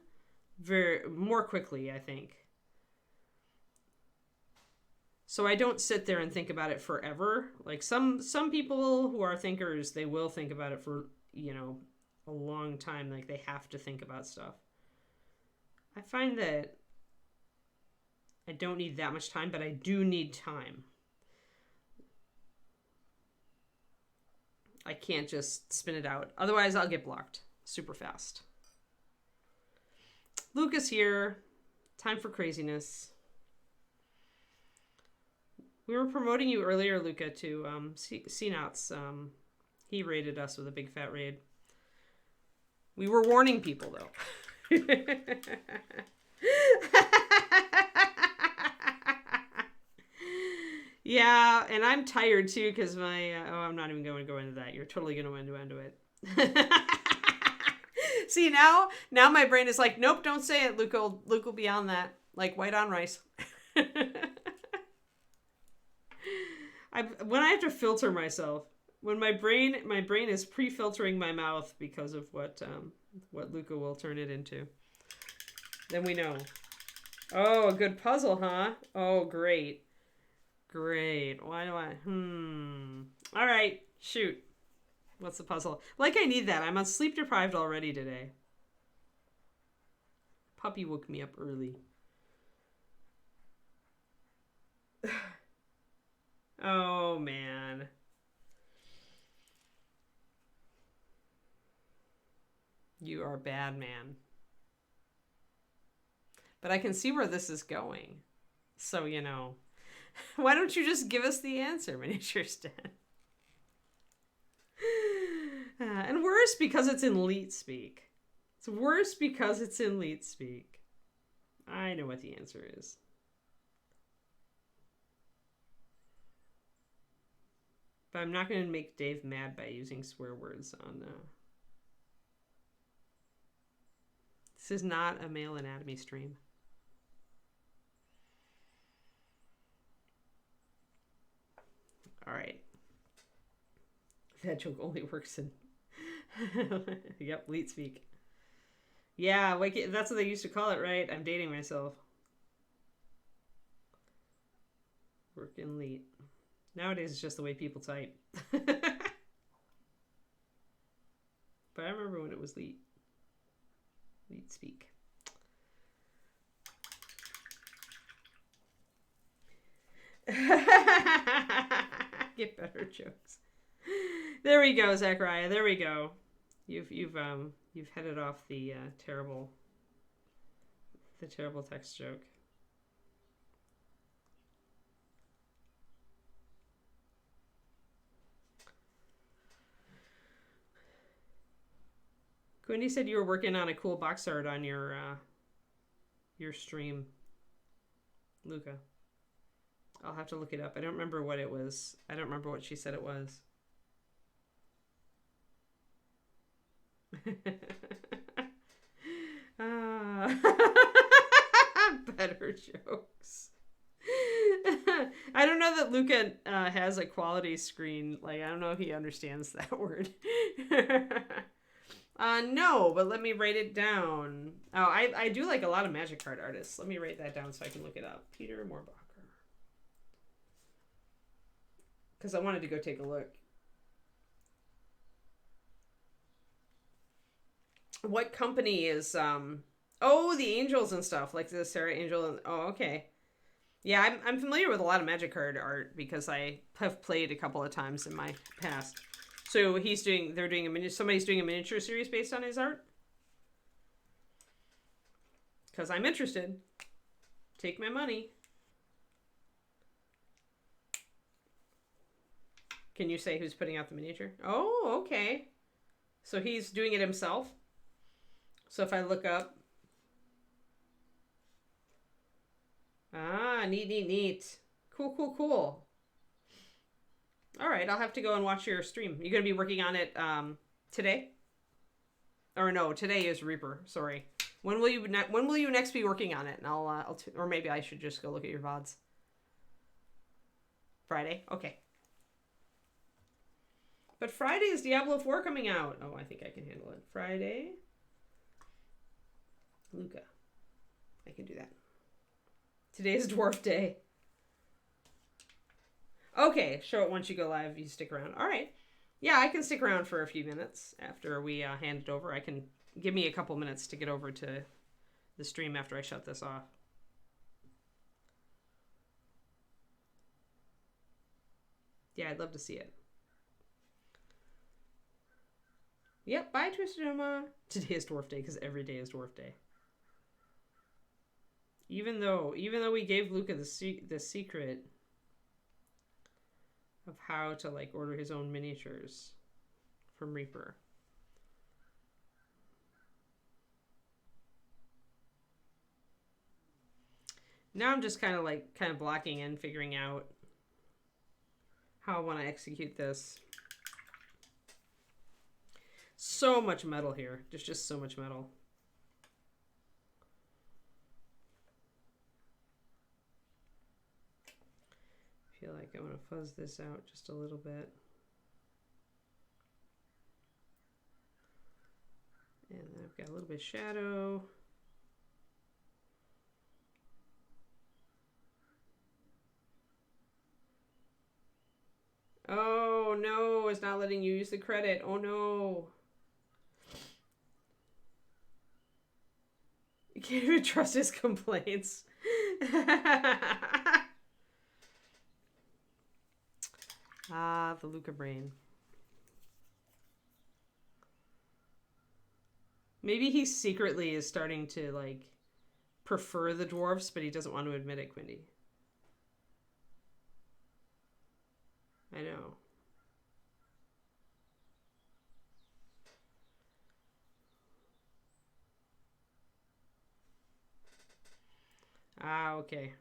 more quickly, I think. So I don't sit there and think about it forever. Like some people who are thinkers, they will think about it for, a long time. Like they have to think about stuff. I find that I don't need that much time, but I do need time. I can't just spin it out. Otherwise, I'll get blocked super fast. Luca's here. Time for craziness. We were promoting you earlier, Luca, to CNOTS. He raided us with a big fat raid. We were warning people, though. Yeah, and I'm tired, too, because my... I'm not even going to go into that. You're totally going to end into it. See, now my brain is like, nope, don't say it. Luke will be on that. Like white on rice. When I have to filter myself, when my brain is pre-filtering my mouth because of what Luca will turn it into, then we know. Oh, a good puzzle, huh? Oh, great. Why do I? All right, shoot. What's the puzzle? Like I need that. I'm on sleep deprived already today. Puppy woke me up early. Oh, man. You are a bad man. But I can see where this is going. So, why don't you just give us the answer, Miniature Stan? And worse because it's in Leet speak. It's worse because it's in Leet speak. I know what the answer is. But I'm not going to make Dave mad by using swear words on... This is not a male anatomy stream. All right. That joke only works in... Yep, Leet speak. Yeah, like that's what they used to call it, right? I'm dating myself. Work in Leet. Nowadays, it's just the way people type. But I remember when it was Leet. Leet speak. Get better jokes. There we go, Zachariah. There we go. You've headed off the terrible text joke. Quindy said you were working on a cool box art on your stream, Luca. I'll have to look it up. I don't remember what it was. I don't remember what she said it was. Better jokes. I don't know that Luca has a quality screen. Like, I don't know if he understands that word. No, but let me write it down. Oh, I do like a lot of magic card artists. Let me write that down so I can look it up. Peter Moorbacher. Because I wanted to go take a look. What company is, oh, the Angels and stuff, like the Sarah Angel. And, oh, okay. Yeah, I'm familiar with a lot of magic card art because I have played a couple of times in my past. So somebody's doing a miniature series based on his art? Because I'm interested. Take my money. Can you say who's putting out the miniature? Oh, okay. So he's doing it himself? So if I look up... Ah, neat, neat, neat. Cool, cool, cool. All right, I'll have to go and watch your stream. You're going to be working on it today? Or no, today is Reaper. Sorry. When will you next be working on it? And or maybe I should just go look at your VODs. Friday? Okay. But Friday is Diablo 4 coming out. Oh, I think I can handle it. Friday. Luca. I can do that. Today is Dwarf Day. Okay, show it once you go live. You stick around. All right. Yeah, I can stick around for a few minutes after we hand it over. Give me a couple minutes to get over to the stream after I shut this off. Yeah, I'd love to see it. Yep, bye, Twisted Emma. Today is Dwarf Day because every day is Dwarf Day. Even though we gave Luca the secret of how to like order his own miniatures from Reaper. Now I'm just kind of blocking in, figuring out how I want to execute this. So much metal here. There's just so much metal. I feel like I want to fuzz this out just a little bit. And then I've got a little bit of shadow. Oh no, it's not letting you use the credit. Oh no. You can't even trust his complaints. Ah, the Luca brain. Maybe he secretly is starting to, like, prefer the dwarves, but he doesn't want to admit it, Quindy. I know. Ah, okay.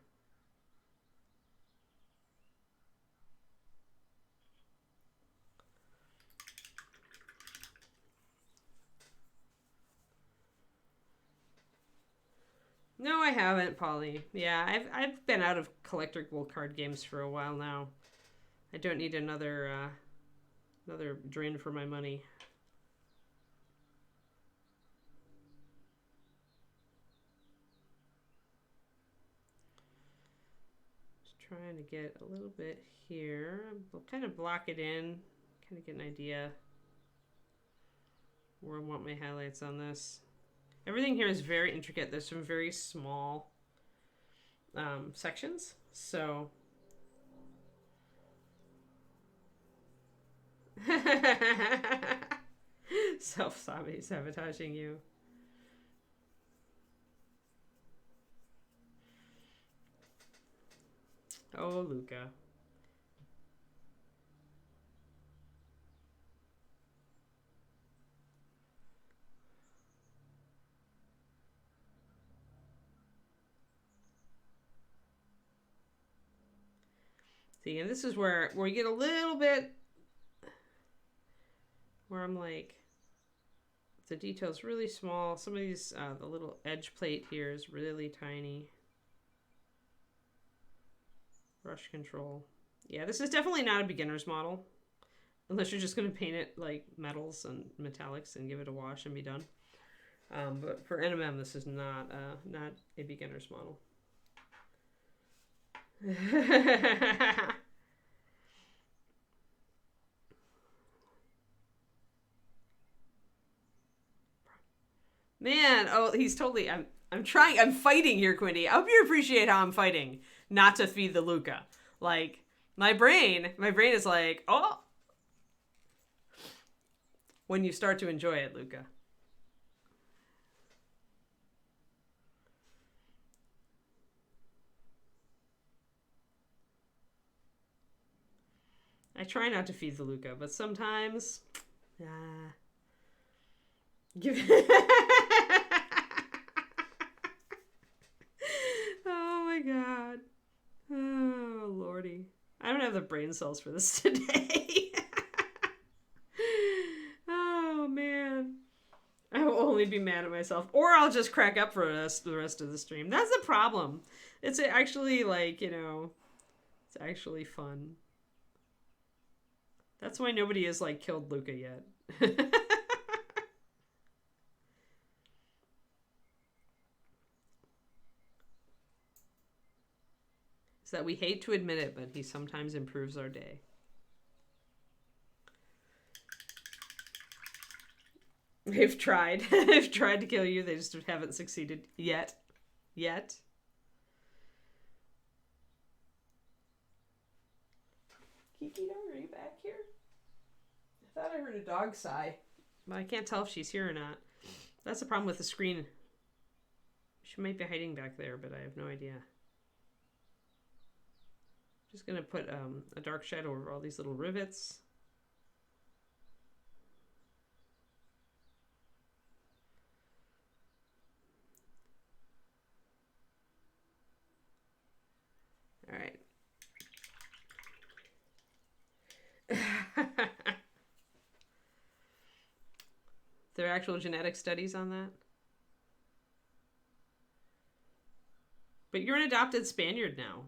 No, I haven't, Polly. Yeah, I've been out of collectible card games for a while now. I don't need another drain for my money. Just trying to get a little bit here. I'll kind of block it in, kind of get an idea where I want my highlights on this. Everything here is very intricate. There's some very small sections, so self-sabotaging you. Oh, Luca. See, and this is where you get a little bit where I'm like, the detail's really small. Some of these, the little edge plate here is really tiny. Brush control. Yeah, this is definitely not a beginner's model. Unless you're just going to paint it like metals and metallics and give it a wash and be done. But for NMM, this is not a beginner's model. Man, oh, he's totally... I'm fighting here, Quindy. I hope you appreciate how I'm fighting not to feed the Luca. Like, my brain is like, oh, when you start to enjoy it, Luca. I try not to feed the Luca, but sometimes, give have the brain cells for this today. Oh, man. I will only be mad at myself. Or I'll just crack up for the rest of the stream. That's the problem. It's actually, like, you know, it's actually fun. That's why nobody has, like, killed Luca yet. It's that we hate to admit it, but he sometimes improves our day. They've tried. They've tried to kill you. They just haven't succeeded yet. Yet. Kiki, are you back here? I thought I heard a dog sigh. But I can't tell if she's here or not. That's the problem with the screen. She might be hiding back there, but I have no idea. Just going to put a dark shadow over all these little rivets. All right. There are actual genetic studies on that? But you're an adopted Spaniard now.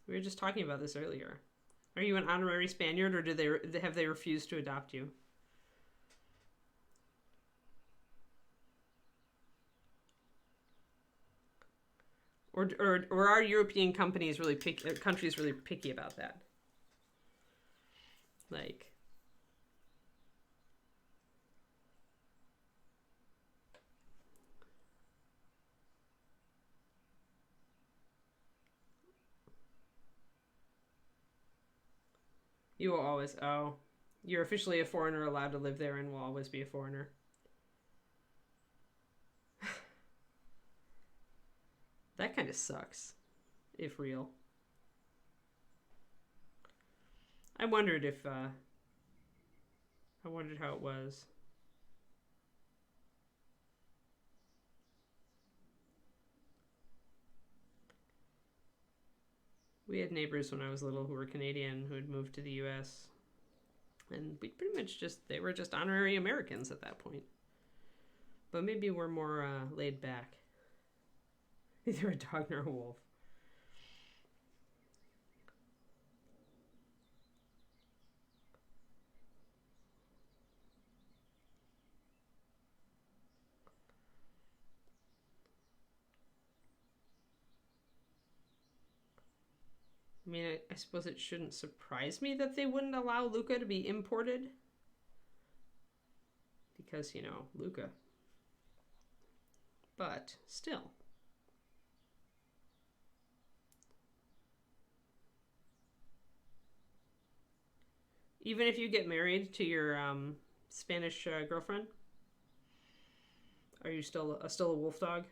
We were just talking about this earlier. Are you an honorary Spaniard, or have they refused to adopt you? Or are European countries really picky about that? Like, you will always, oh, you're officially a foreigner allowed to live there and will always be a foreigner. That kind of sucks, if real. I wondered how it was. We had neighbors when I was little who were Canadian who had moved to the US. And we pretty much they were just honorary Americans at that point. But maybe we're more laid back. Either a dog nor a wolf. I mean, I suppose it shouldn't surprise me that they wouldn't allow Luca to be imported. Because, you know, Luca. But, still. Even if you get married to your Spanish girlfriend? Are you still a wolf dog?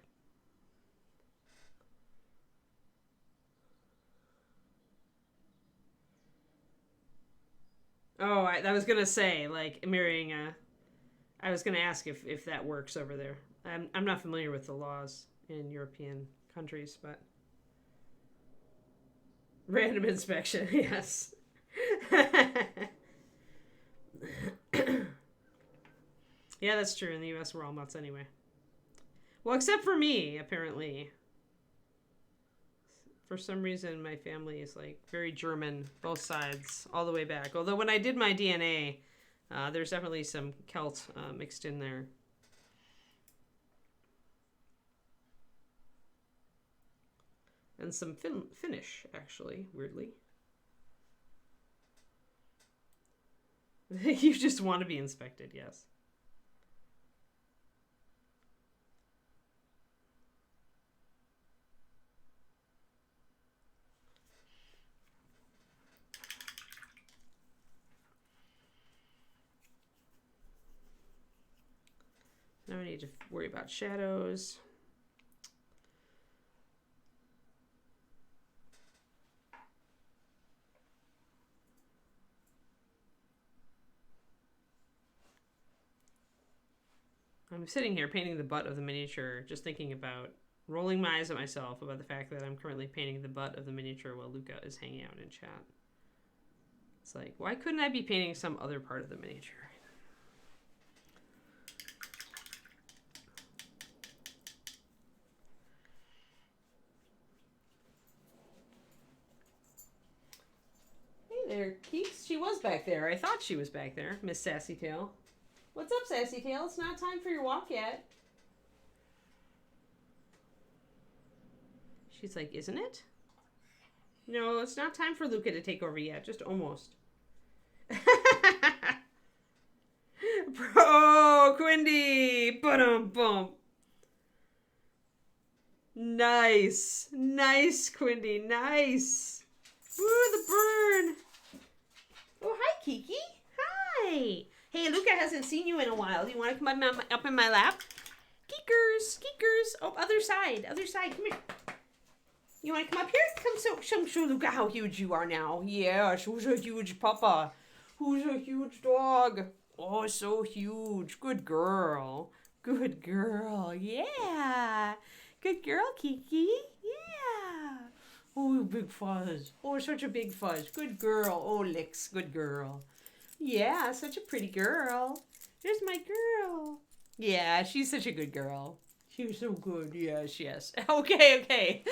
Oh, I was gonna say, like, marrying I was gonna ask if that works over there. I'm not familiar with the laws in European countries, but random inspection, yes. Yeah, that's true. In the US, we're all nuts anyway. Well, except for me, apparently. For some reason, my family is, like, very German, both sides, all the way back. Although when I did my DNA, there's definitely some Celt mixed in there. And some Finnish, actually, weirdly. You just want to be inspected, yes. Now I need to worry about shadows. I'm sitting here painting the butt of the miniature, just thinking about rolling my eyes at myself about the fact that I'm currently painting the butt of the miniature while Luca is hanging out in chat. It's like, why couldn't I be painting some other part of the miniature? Hey there, Keeks. She was back there. I thought she was back there, Miss Sassy Tail. What's up, Sassy Tail? It's not time for your walk yet. She's like, isn't it? No, it's not time for Luca to take over yet. Just almost. Pro Quindy! Ba-dum-bum. Nice. Nice, Quindy. Nice. Woo, the burn. Oh, hi, Kiki. Hi. Hey, Luca hasn't seen you in a while. Do you want to come up in my lap? Keekers. Keekers. Oh, other side. Other side. Come here. You want to come up here? Come show Luca how huge you are now. Yeah, who's a huge papa? Who's a huge dog? Oh, so huge. Good girl. Good girl. Yeah. Good girl, Kiki. Yeah. Oh, big fuzz. Oh, such a big fuzz. Good girl. Oh, licks. Good girl. Yeah, such a pretty girl. There's my girl. Yeah, she's such a good girl. She's so good. Yes, yes. Okay, okay.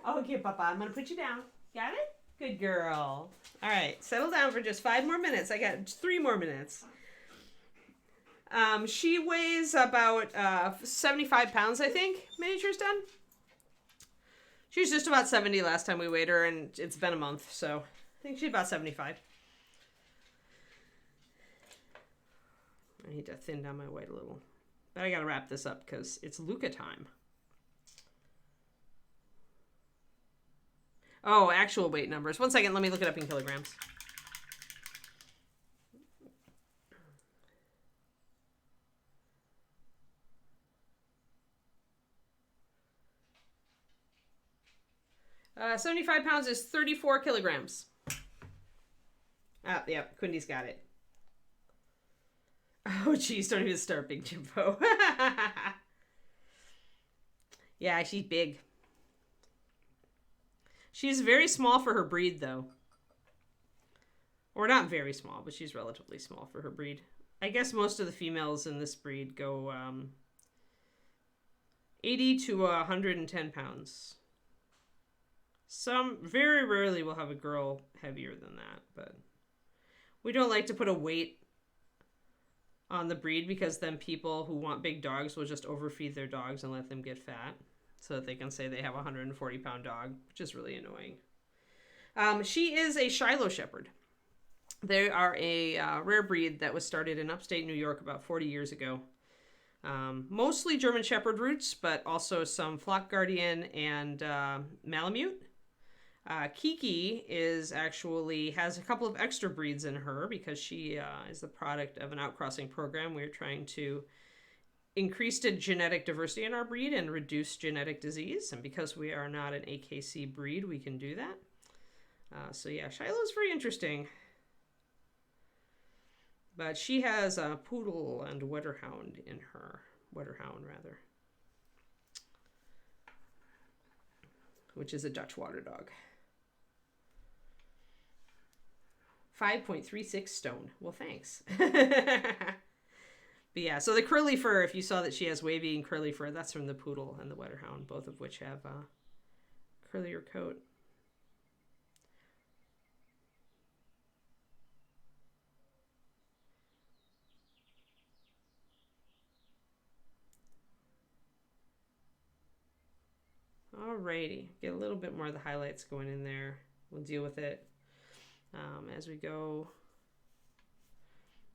Okay, Papa, I'm going to put you down. Got it? Good girl. All right, settle down for just 5 more minutes. I got 3 more minutes. She weighs about 75 pounds, I think. Miniature's done. She was just about 70 last time we weighed her, and it's been a month, so I think she's about 75. I need to thin down my weight a little. But I gotta wrap this up because it's Luca time. Oh, actual weight numbers. 1 second, let me look it up in kilograms. 75 pounds is 34 kilograms. Ah, yep, Quindy's got it. Oh, geez, don't even start, Big Jimbo. Yeah, she's big. She's very small for her breed, though. Or not very small, but she's relatively small for her breed. I guess most of the females in this breed go 80 to 110 pounds. Some very rarely will have a girl heavier than that, but we don't like to put a weight on the breed because then people who want big dogs will just overfeed their dogs and let them get fat so that they can say they have a 140-pound dog, which is really annoying. She is a Shiloh Shepherd. They are a rare breed that was started in upstate New York about 40 years ago. Mostly German Shepherd roots, but also some Flock Guardian and Malamute. Kiki has a couple of extra breeds in her because she is the product of an outcrossing program. We're trying to increase the genetic diversity in our breed and reduce genetic disease. And because we are not an AKC breed, we can do that. So yeah, Shiloh's very interesting. But she has a poodle and wetterhound in her. Wetterhound, rather. Which is a Dutch water dog. 5.36 stone. Well, thanks. But yeah, so the curly fur, if you saw that she has wavy and curly fur, that's from the poodle and the wetterhound, both of which have a curlier coat. Alrighty, get a little bit more of the highlights going in there. We'll deal with it as we go.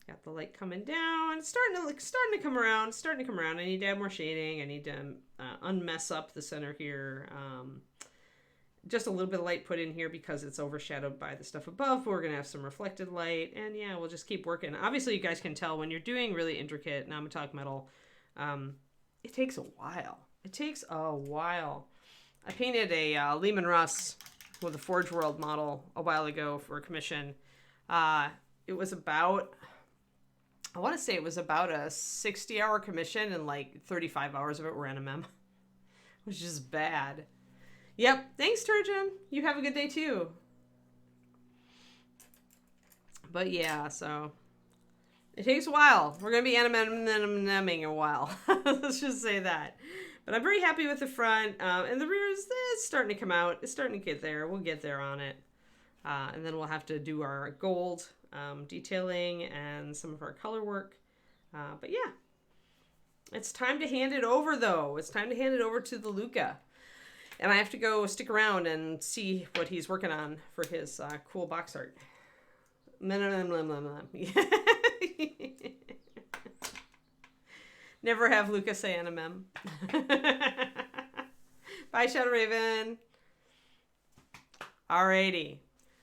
Got the light coming down. It's starting to come around. I need to add more shading. I need to unmess up the center here. Just a little bit of light put in here because it's overshadowed by the stuff above. We're gonna have some reflected light, and yeah, we'll just keep working. Obviously, you guys can tell when you're doing really intricate non-metallic metal, it takes a while. I painted a Lehman Russ with a Forge World model a while ago for a commission. It was about, I want to say it was about a 60-hour commission, and like 35 hours of it were NMM, which is bad. Yep. Thanks, Turgeon. You have a good day too. But yeah, so it takes a while. We're going to be animating a while. Let's just say that. But I'm very happy with the front. And the rear is starting to come out. It's starting to get there. We'll get there on it. And then we'll have to do our gold detailing and some of our color work. But yeah, it's time to hand it over, though. It's time to hand it over to the Luca. And I have to go stick around and see what he's working on for his cool box art. Never have Luca say NMM. Bye, Shadow Raven. Alrighty.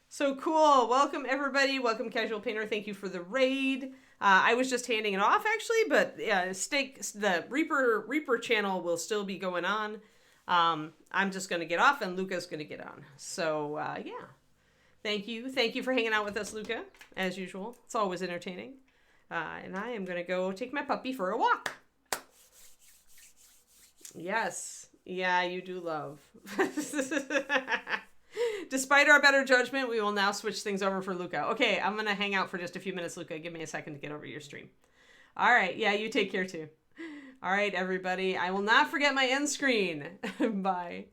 So cool. Welcome, everybody. Welcome, Casual Painter. Thank you for the raid. I was just handing it off, actually, but the Reaper channel will still be going on. I'm just going to get off, and Luca's going to get on. So, yeah. Thank you. Thank you for hanging out with us, Luca, as usual. It's always entertaining. And I am going to go take my puppy for a walk. Yes. Yeah, you do love. Despite our better judgment, we will now switch things over for Luca. Okay, I'm going to hang out for just a few minutes, Luca. Give me a second to get over your stream. All right. Yeah, you take care, too. All right, everybody. I will not forget my end screen. Bye.